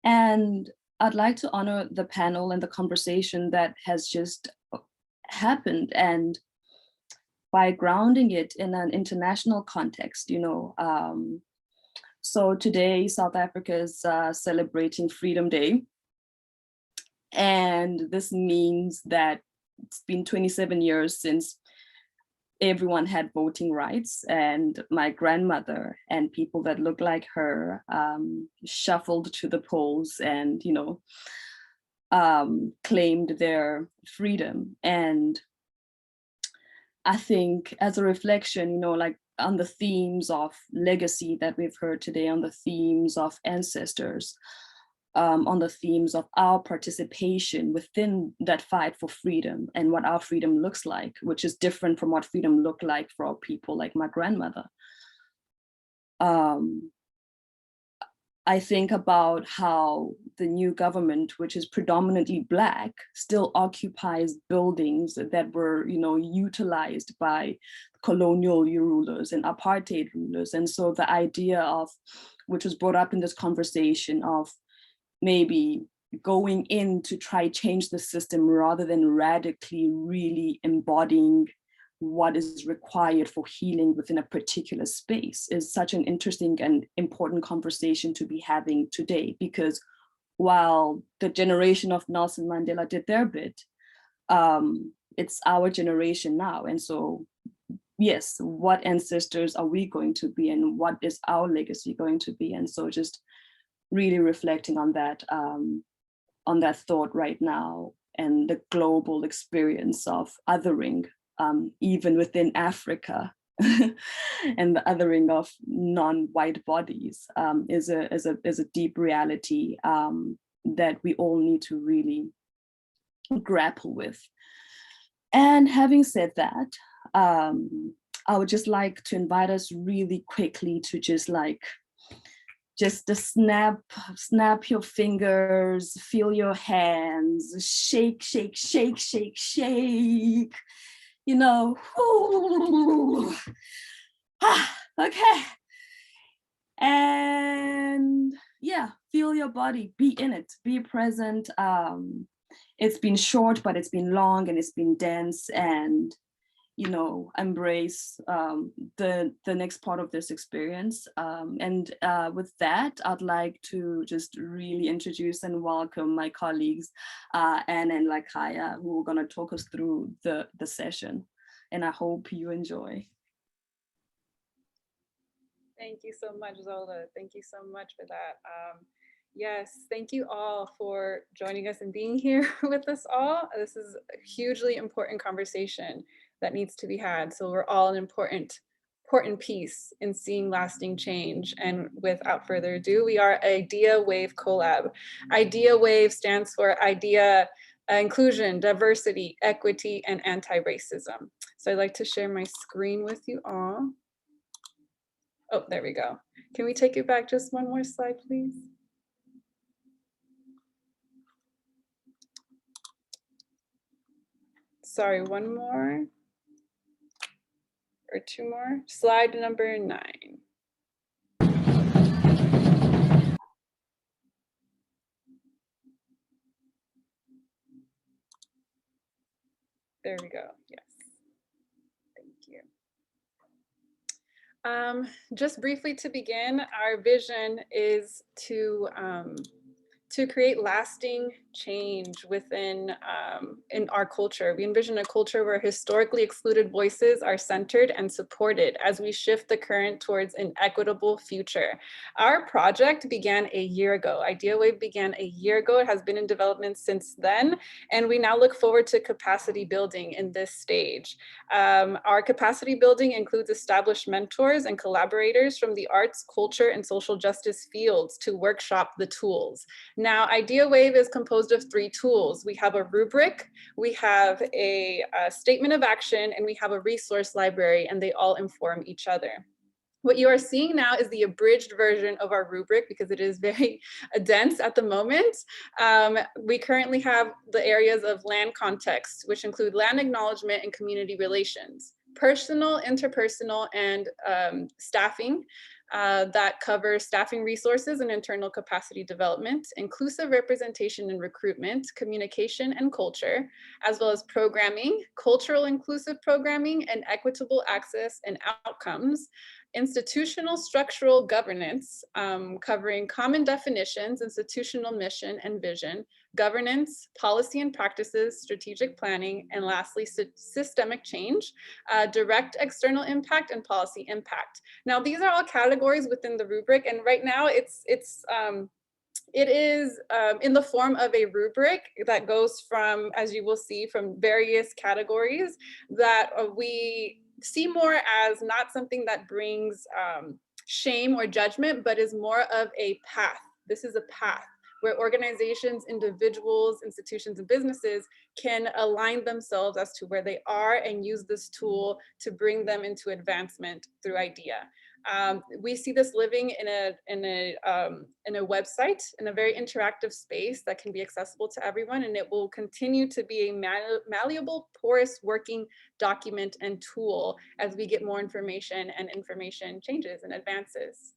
And I'd like to honor the panel and the conversation that has just happened, and by grounding it in an international context, so today South Africa is celebrating Freedom Day. And this means that it's been 27 years since everyone had voting rights, and my grandmother and people that look like her shuffled to the polls and claimed their freedom. And I think as a reflection, like on the themes of legacy that we've heard today, on the themes of ancestors, on the themes of our participation within that fight for freedom and what our freedom looks like, which is different from what freedom looked like for people like my grandmother. I think about how the new government, which is predominantly Black, still occupies buildings that were, utilized by colonial rulers and apartheid rulers. And so the idea of, which was brought up in this conversation, of maybe going in to try change the system rather than radically really embodying what is required for healing within a particular space, is such an interesting and important conversation to be having today. Because while the generation of Nelson Mandela did their bit, it's our generation now. And so, yes, what ancestors are we going to be, and what is our legacy going to be? And so just really reflecting on that thought right now, and the global experience of othering, even within Africa, and the othering of non-white bodies is a deep reality that we all need to really grapple with. And having said that, I would just like to invite us really quickly to just snap your fingers, feel your hands, shake, shake, shake, shake, shake, okay. And yeah, feel your body, be in it, be present. It's been short, but it's been long, and it's been dense, and embrace the next part of this experience. And with that, I'd like to just really introduce and welcome my colleagues, Anne and Lakaya, who are gonna talk us through the session. And I hope you enjoy. Thank you so much, Zola. Thank you so much for that. Yes, thank you all for joining us and being here with us all. This is a hugely important conversation that needs to be had. So we're all an important piece in seeing lasting change. And without further ado, we are Idea Wave Collab. Idea Wave stands for idea, inclusion, diversity, equity, and anti-racism. So I'd like to share my screen with you all. Oh, there we go. Can we take it back just one more slide, please? Sorry, one more or two more. Slide number 9. There we go. Yes. Thank you. Just briefly to begin, our vision is to create lasting change within in our culture. We envision a culture where historically excluded voices are centered and supported as we shift the current towards an equitable future. Our project began a year ago. Idea Wave began a year ago. It has been in development since then, and we now look forward to capacity building in this stage. Our capacity building includes established mentors and collaborators from the arts, culture, and social justice fields to workshop the tools. Now, Idea Wave is composed of 3 tools. We have a rubric, we have a statement of action, and we have a resource library, and they all inform each other. What you are seeing now is the abridged version of our rubric because it is very dense at the moment. We currently have the areas of land context, which include land acknowledgement and community relations, personal, interpersonal, and staffing. That covers staffing resources and internal capacity development, inclusive representation and recruitment, communication and culture, as well as programming, cultural inclusive programming, and equitable access and outcomes, institutional structural governance, covering common definitions, institutional mission and vision, governance, policy and practices, strategic planning, and lastly, systemic change, direct external impact, and policy impact. Now, these are all categories within the rubric, and right now it is in the form of a rubric that goes from, as you will see, from various categories that we see more as not something that brings shame or judgment, but is more of a path. This is a path where organizations, individuals, institutions, and businesses can align themselves as to where they are and use this tool to bring them into advancement through IDEA. We see this living in a website, in a very interactive space that can be accessible to everyone, and it will continue to be a malleable, porous working document and tool as we get more information and information changes and advances.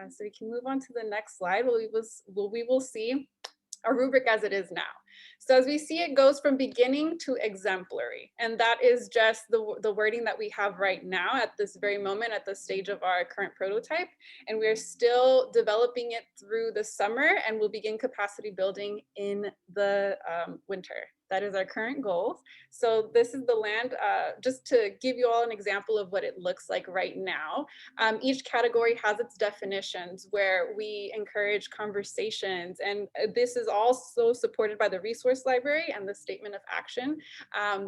So we can move on to the next slide where we will see our rubric as it is now. So as we see, it goes from beginning to exemplary. And that is just the wording that we have right now at this very moment at the stage of our current prototype. And we're still developing it through the summer, and we'll begin capacity building in the winter. That is our current goal. So this is the land, just to give you all an example of what it looks like right now. Each category has its definitions where we encourage conversations, and this is also supported by the resource library and the statement of action.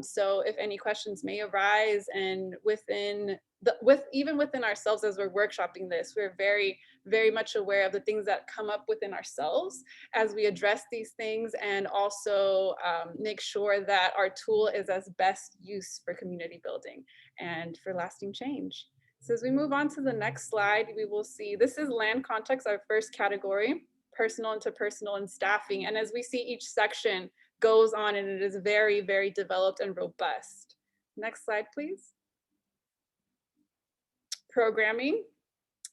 So if any questions may arise, and even within ourselves as we're workshopping this, we're very, very much aware of the things that come up within ourselves as we address these things, and also make sure that our tool is as best use for community building and for lasting change. So as we move on to the next slide, we will see this is land context, our first category, personal, interpersonal, and staffing. And as we see, each section goes on, and it is very, very developed and robust. Next slide, please. Programming.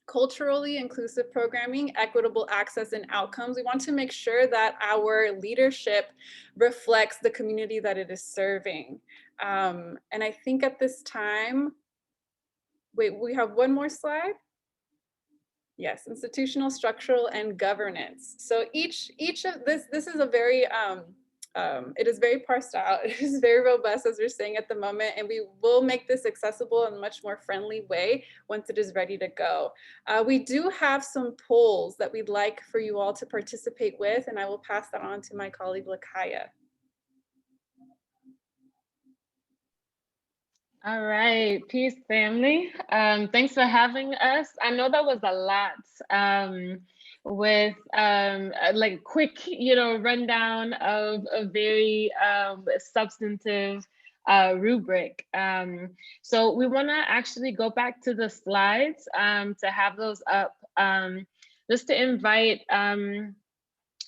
Culturally inclusive programming, equitable access and outcomes. We want to make sure that our leadership reflects the community that it is serving. And I think at this time, wait, we have one more slide. Yes, institutional, structural, and governance. So each of this is a very, it is very parsed out. It is very robust, as we're saying at the moment, and we will make this accessible in a much more friendly way once it is ready to go. We do have some polls that we'd like for you all to participate with, and I will pass that on to my colleague, Lakaya. All right, peace family. Thanks for having us. I know that was a lot with like quick, rundown of a very substantive rubric. So we want to actually go back to the slides to have those up, just to invite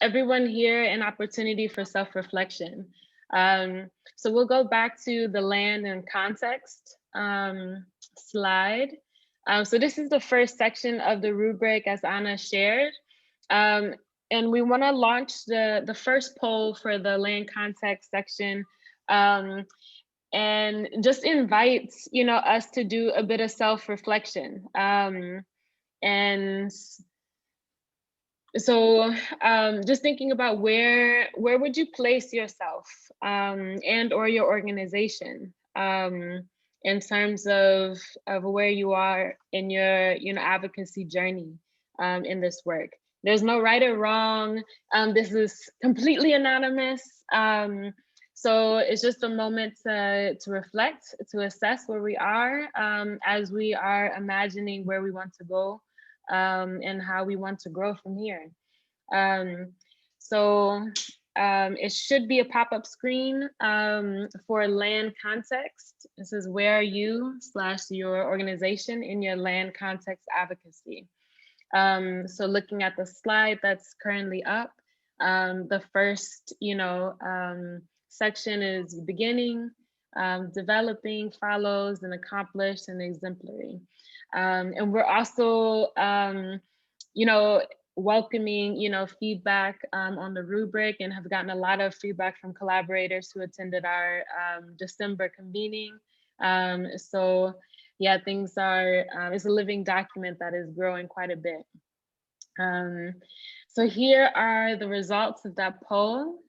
everyone here an opportunity for self-reflection. So we'll go back to the land and context slide. So this is the first section of the rubric, as Anna shared. And we want to launch the first poll for the land context section, and just invite us to do a bit of self-reflection. And so just thinking about where would you place yourself and or your organization in terms of where you are in your advocacy journey in this work. There's no right or wrong. This is completely anonymous. So it's just a moment to reflect, to assess where we are as we are imagining where we want to go and how we want to grow from here. So it should be a pop-up screen for land context. This is where are you / your organization in your land context advocacy. So looking at the slide that's currently up, the first section is beginning, developing, follows, and accomplished, and exemplary. And we're also, welcoming, feedback on the rubric, and have gotten a lot of feedback from collaborators who attended our December convening. So yeah, things are, it's a living document that is growing quite a bit. So here are the results of that poll.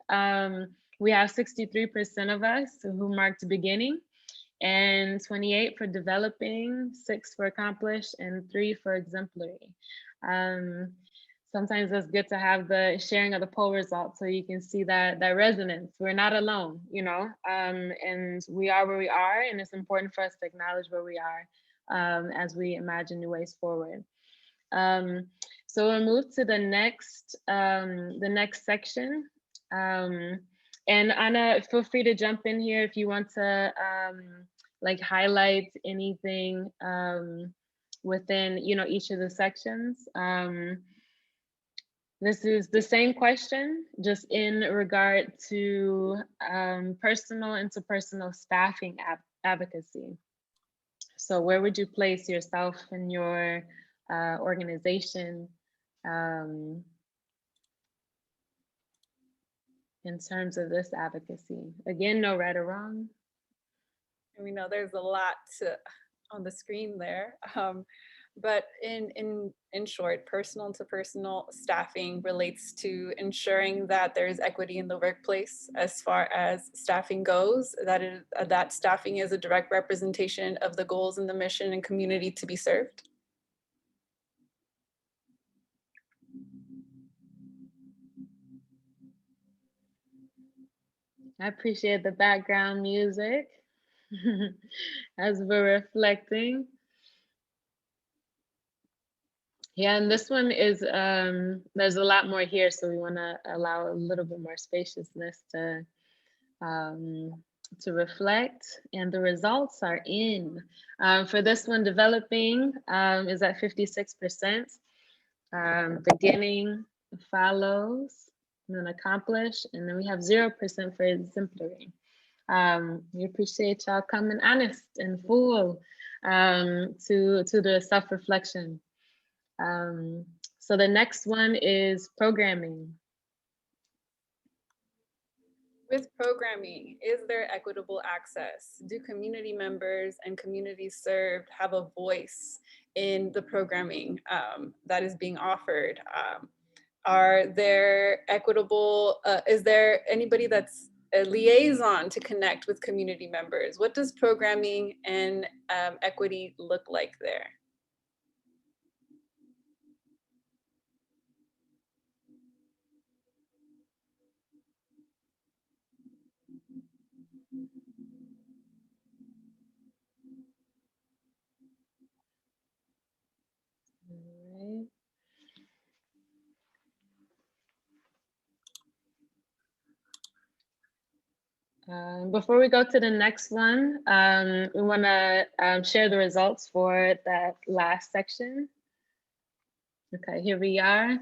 We have 63% of us who marked beginning, and 28 for developing, 6 for accomplished, and 3 for exemplary. Sometimes it's good to have the sharing of the poll results so you can see that resonance. We're not alone, and we are where we are, and it's important for us to acknowledge where we are as we imagine new ways forward. So we'll move to the next section. And Anna, feel free to jump in here if you want to like highlight anything within each of the sections. This is the same question, just in regard to personal interpersonal staffing advocacy. So where would you place yourself in your organization in terms of this advocacy? Again, no right or wrong. And we know there's a lot on the screen there. But in short, personal to personal staffing relates to ensuring that there is equity in the workplace as far as staffing goes, that staffing is a direct representation of the goals and the mission and community to be served. I appreciate the background music as we're reflecting. Yeah, and this one is, there's a lot more here, so we want to allow a little bit more spaciousness to reflect, and the results are in. For this one, developing is at 56%, beginning follows, and then accomplish, and then we have 0% for exemplary. We appreciate y'all coming honest and full to the self-reflection. So the next one is programming. With programming, is there equitable access? Do community members and communities served have a voice in the programming that is being offered? Are there equitable, is there anybody that's a liaison to connect with community members? What does programming and equity look like there? Before we go to the next one, we want to share the results for that last section. Okay, here we are.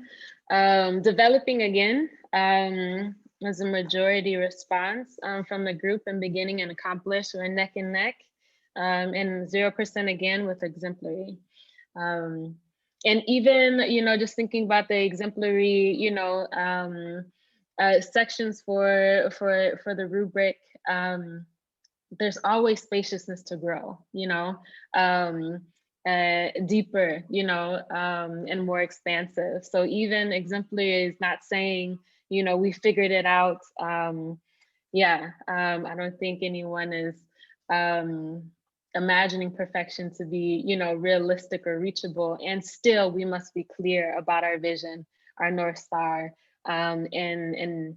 Developing again was a majority response from the group, and beginning and accomplished were neck and neck, and 0% again with exemplary. And even, just thinking about the exemplary, sections for the rubric, there's always spaciousness to grow, deeper, and more expansive. So even exemplary is not saying, we figured it out. I don't think anyone is imagining perfection to be, realistic or reachable. And still, we must be clear about our vision, our North Star, and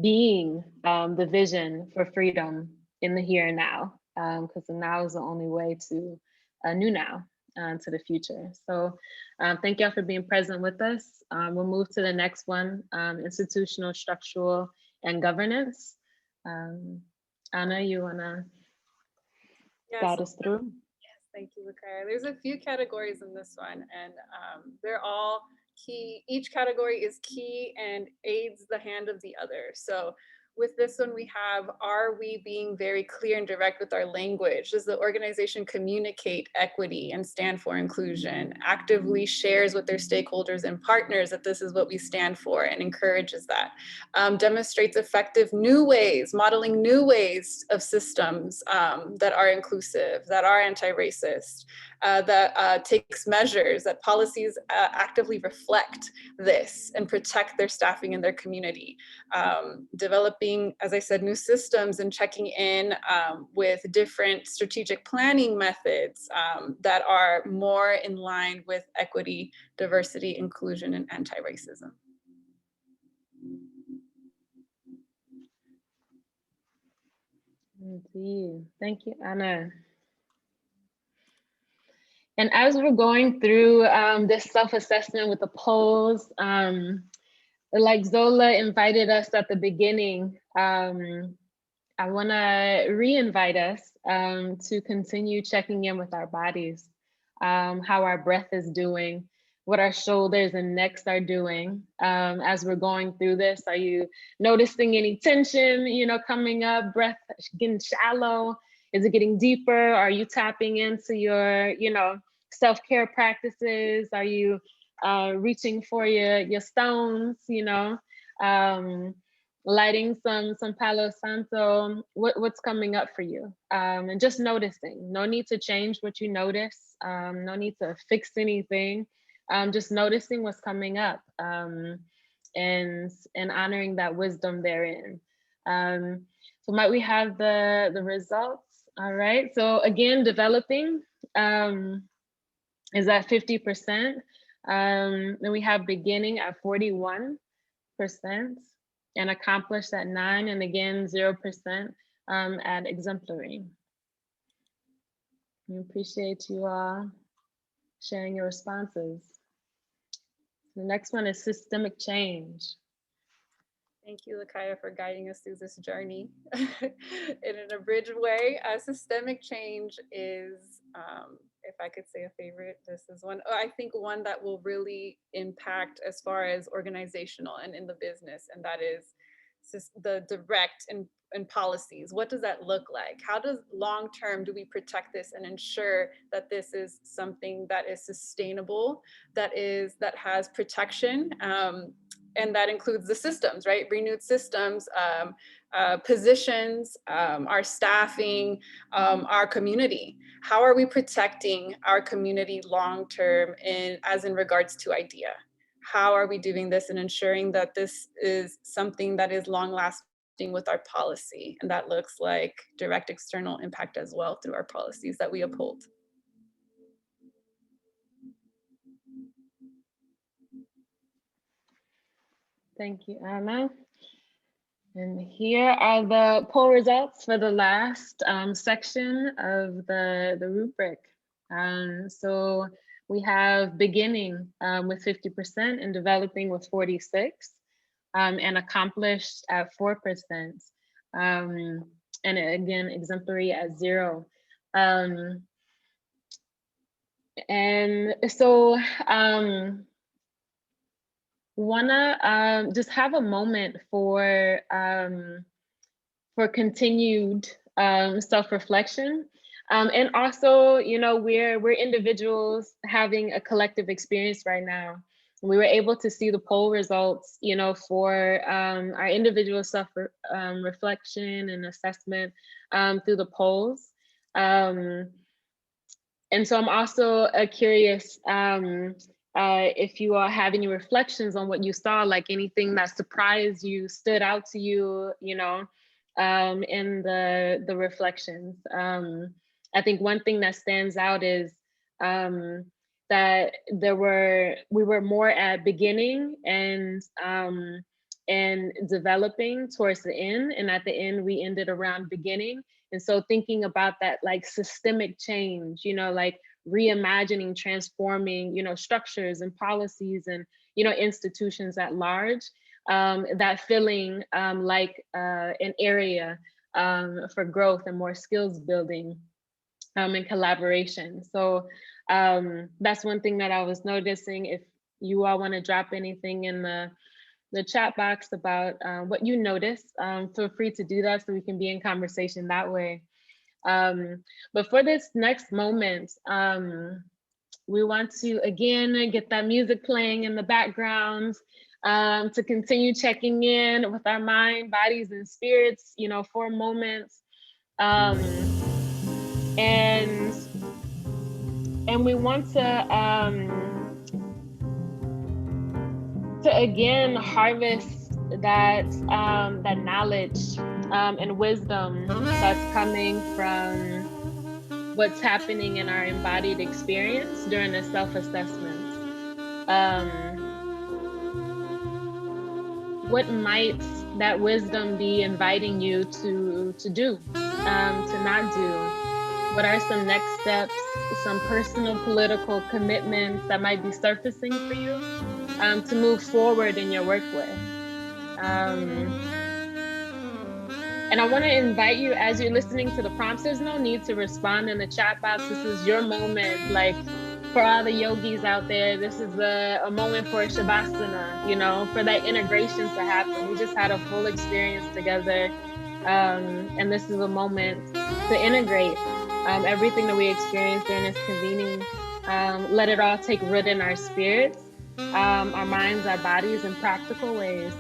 being the vision for freedom in the here and now, because the now is the only way to a new now, to the future. So thank y'all for being present with us. We'll move to the next one, institutional, structural, and governance. Anna, you wanna guide us through? Yes, thank you, Lakaya. There's a few categories in this one, and they're all key. Each category is key and aids the hand of the other. So with this one, we have, are we being very clear and direct with our language? Does the organization communicate equity and stand for inclusion? Actively shares with their stakeholders and partners that this is what we stand for and encourages that. Demonstrates effective new ways, modeling new ways of systems that are inclusive, that are anti-racist, that takes measures, that policies actively reflect this and protect their staffing and their community. Developing, as I said, new systems and checking in with different strategic planning methods that are more in line with equity, diversity, inclusion, and anti-racism. Indeed. Thank you, Anna. And as we're going through this self-assessment with the polls, like Zola invited us at the beginning, I want to re-invite us to continue checking in with our bodies, how our breath is doing, what our shoulders and necks are doing as we're going through this. Are you noticing any tension, coming up, breath getting shallow? Is it getting deeper? Are you tapping into your, self-care practices? Are you reaching for your stones, lighting some Palo Santo? What's coming up for you? And just noticing. No need to change what you notice. No need to fix anything. Just noticing what's coming up and honoring that wisdom therein. So might we have the results? All right. So again, developing is at 50%. Then we have beginning at 41%, and accomplished at 9%, and again 0% at exemplary. We appreciate you all sharing your responses. The next one is systemic change. Thank you, Lakaya, for guiding us through this journey in an abridged way. Systemic change is, if I could say a favorite, this is one. I think one that will really impact as far as organizational and in the business, and that is the direct and policies. What does that look like? How does long-term do we protect this and ensure that this is something that is sustainable, that has protection, and that includes the systems, right? Renewed systems, positions, our staffing, our community. How are we protecting our community long-term as in regards to IDEA? How are we doing this and ensuring that this is something that is long-lasting with our policy? And that looks like direct external impact as well through our policies that we uphold. Thank you, Anna. And here are the poll results for the last section of the rubric. So we have beginning with 50% and developing with 46%, and accomplished at 4%. And again, exemplary at 0. And so wanna just have a moment for continued self-reflection. And also, you know, we're individuals having a collective experience right now. We were able to see the poll results, you know, for our individual self-reflection and assessment through the polls. And so I'm also curious if you all have any reflections on what you saw, like anything that surprised you, stood out to you, you know, in the reflections. I think one thing that stands out is that we were more at beginning and developing towards the end, and at the end we ended around beginning. And so thinking about that, like systemic change, you know, like reimagining, transforming, you know, structures and policies and, you know, institutions at large, that feeling like an area for growth and more skills building and collaboration. So that's one thing that I was noticing. If you all want to drop anything in the chat box about what you noticed, feel free to do that so we can be in conversation that way. But for this next moment, we want to again get that music playing in the background to continue checking in with our mind, bodies, and spirits, you know, for moments. And we want to again harvest that that knowledge and wisdom that's coming from what's happening in our embodied experience during the self-assessment. What might that wisdom be inviting you to do, to not do? What are some next steps, some personal political commitments that might be surfacing for you to move forward in your work with? And I want to invite you, as you're listening to the prompts, there's no need to respond in the chat box. This is your moment. Like for all the yogis out there, this is a moment for Shavasana, you know, for that integration to happen. We just had a full experience together. And this is a moment to integrate everything that we experienced during this convening. Let it all take root in our spirits, our minds, our bodies in practical ways.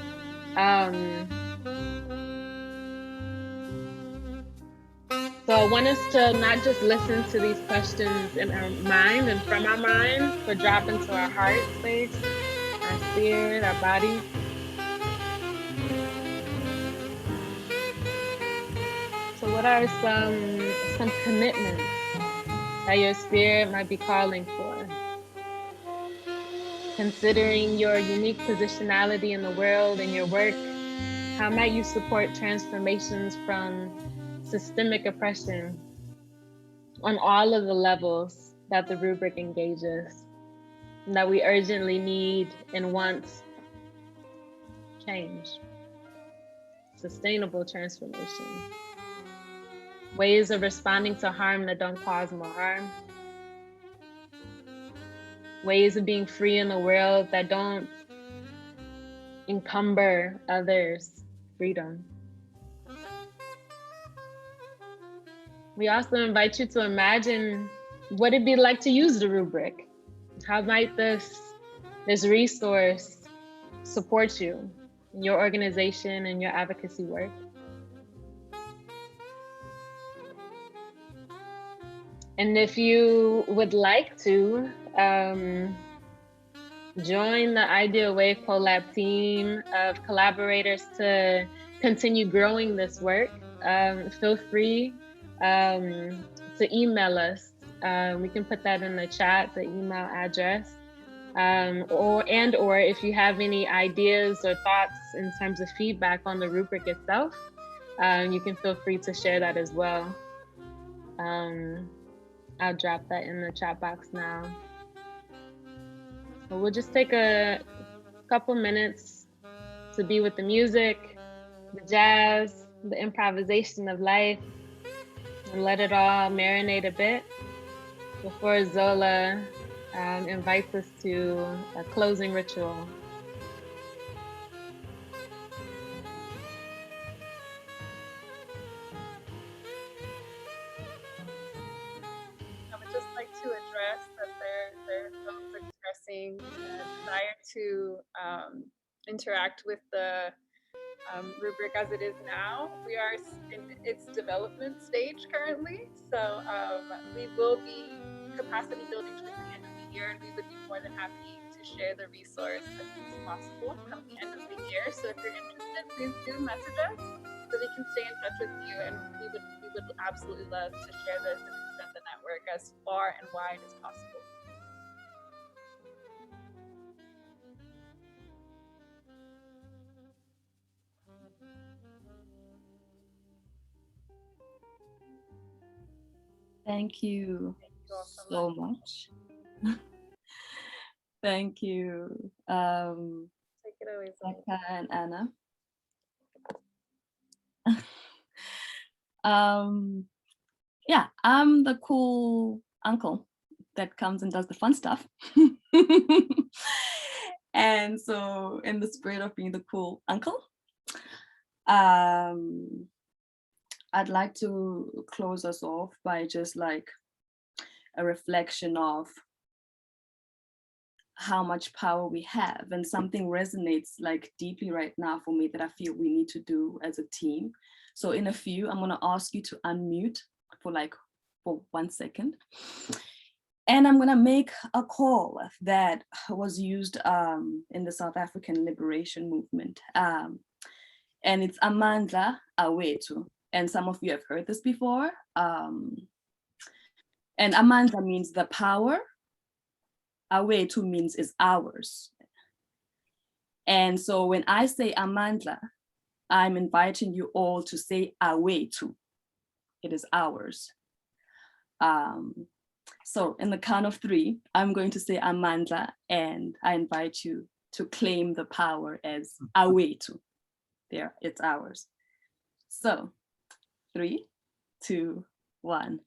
So I want us to not just listen to these questions in our mind and from our mind, but drop into our heart space, our spirit, our body. So what are some commitments that your spirit might be calling for? Considering your unique positionality in the world and your work, how might you support transformations from systemic oppression on all of the levels that the rubric engages, and that we urgently need and want change, sustainable transformation, ways of responding to harm that don't cause more harm, ways of being free in the world that don't encumber others' freedom. We also invite you to imagine what it'd be like to use the rubric. How might this resource support you in your organization and your advocacy work? And if you would like to join the Ideal Wave Collab team of collaborators to continue growing this work, feel free to email us. We can put that in the chat, the email address, or if you have any ideas or thoughts in terms of feedback on the rubric itself, you can feel free to share that as well. I'll drop that in the chat box now. So we'll just take a couple minutes to be with the music, the jazz, the improvisation of life, and let it all marinate a bit before Zola invites us to a closing ritual. I would just like to address that there are those expressing a desire to interact with the rubric as it is now. We are in its development stage currently, so we will be capacity building towards the end of the year, and we would be more than happy to share the resource as soon as possible come the end of the year. So if you're interested, please do message us so we can stay in touch with you, and we would absolutely love to share this and extend the network as far and wide as possible. Thank you all so much. Thank you, Take it away, Zoe. Becca and Anna. Yeah, I'm the cool uncle that comes and does the fun stuff. And so in the spirit of being the cool uncle, I'd like to close us off by just like a reflection of how much power we have, and something resonates like deeply right now for me that I feel we need to do as a team. So in a few, I'm gonna ask you to unmute for 1 second. And I'm gonna make a call that was used in the South African liberation movement. And it's Amandla Awethu. And some of you have heard this before. And Amandla means the power. Awethu means is ours. And so when I say Amandla, I'm inviting you all to say Awethu. It is ours. So in the count of 3, I'm going to say Amandla, and I invite you to claim the power as Awethu. There, it's ours. So 3, 2, 1.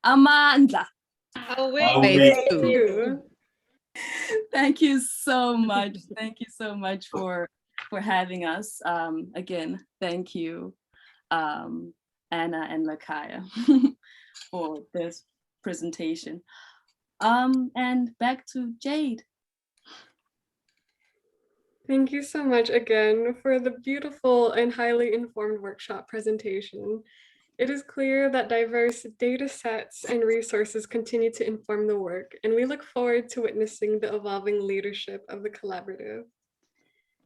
Amandla. Awethu. Thank you so much. Thank you so much for having us. Again, thank you, Anna and Lakaya, for this presentation. And back to Jade. Thank you so much again for the beautiful and highly informed workshop presentation. It is clear that diverse data sets and resources continue to inform the work, and we look forward to witnessing the evolving leadership of the collaborative.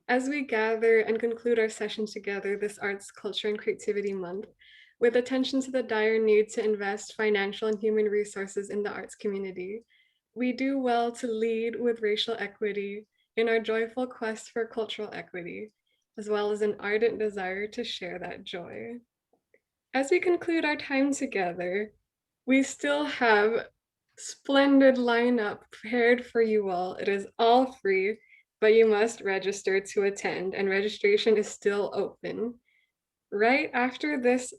As we gather and conclude our session together this Arts, Culture, and Creativity Month, with attention to the dire need to invest financial and human resources in the arts community, we do well to lead with racial equity in our joyful quest for cultural equity, as well as an ardent desire to share that joy. As we conclude our time together, we still have splendid lineup prepared for you all. It is all free, but you must register to attend, and registration is still open. Right after this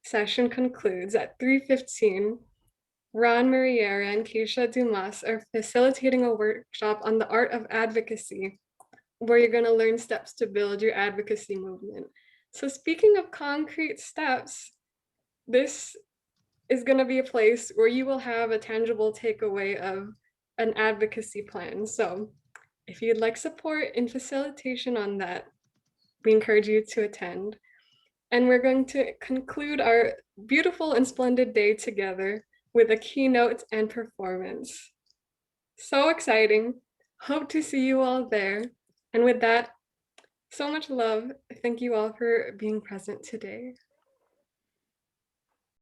session concludes at 3:15, Ron Mariera and Keisha Dumas are facilitating a workshop on the art of advocacy, where you're going to learn steps to build your advocacy movement. So speaking of concrete steps, this is going to be a place where you will have a tangible takeaway of an advocacy plan. So if you'd like support in facilitation on that, we encourage you to attend. And we're going to conclude our beautiful and splendid day together with a keynote and performance. So exciting. Hope to see you all there. And with that, so much love. Thank you all for being present today.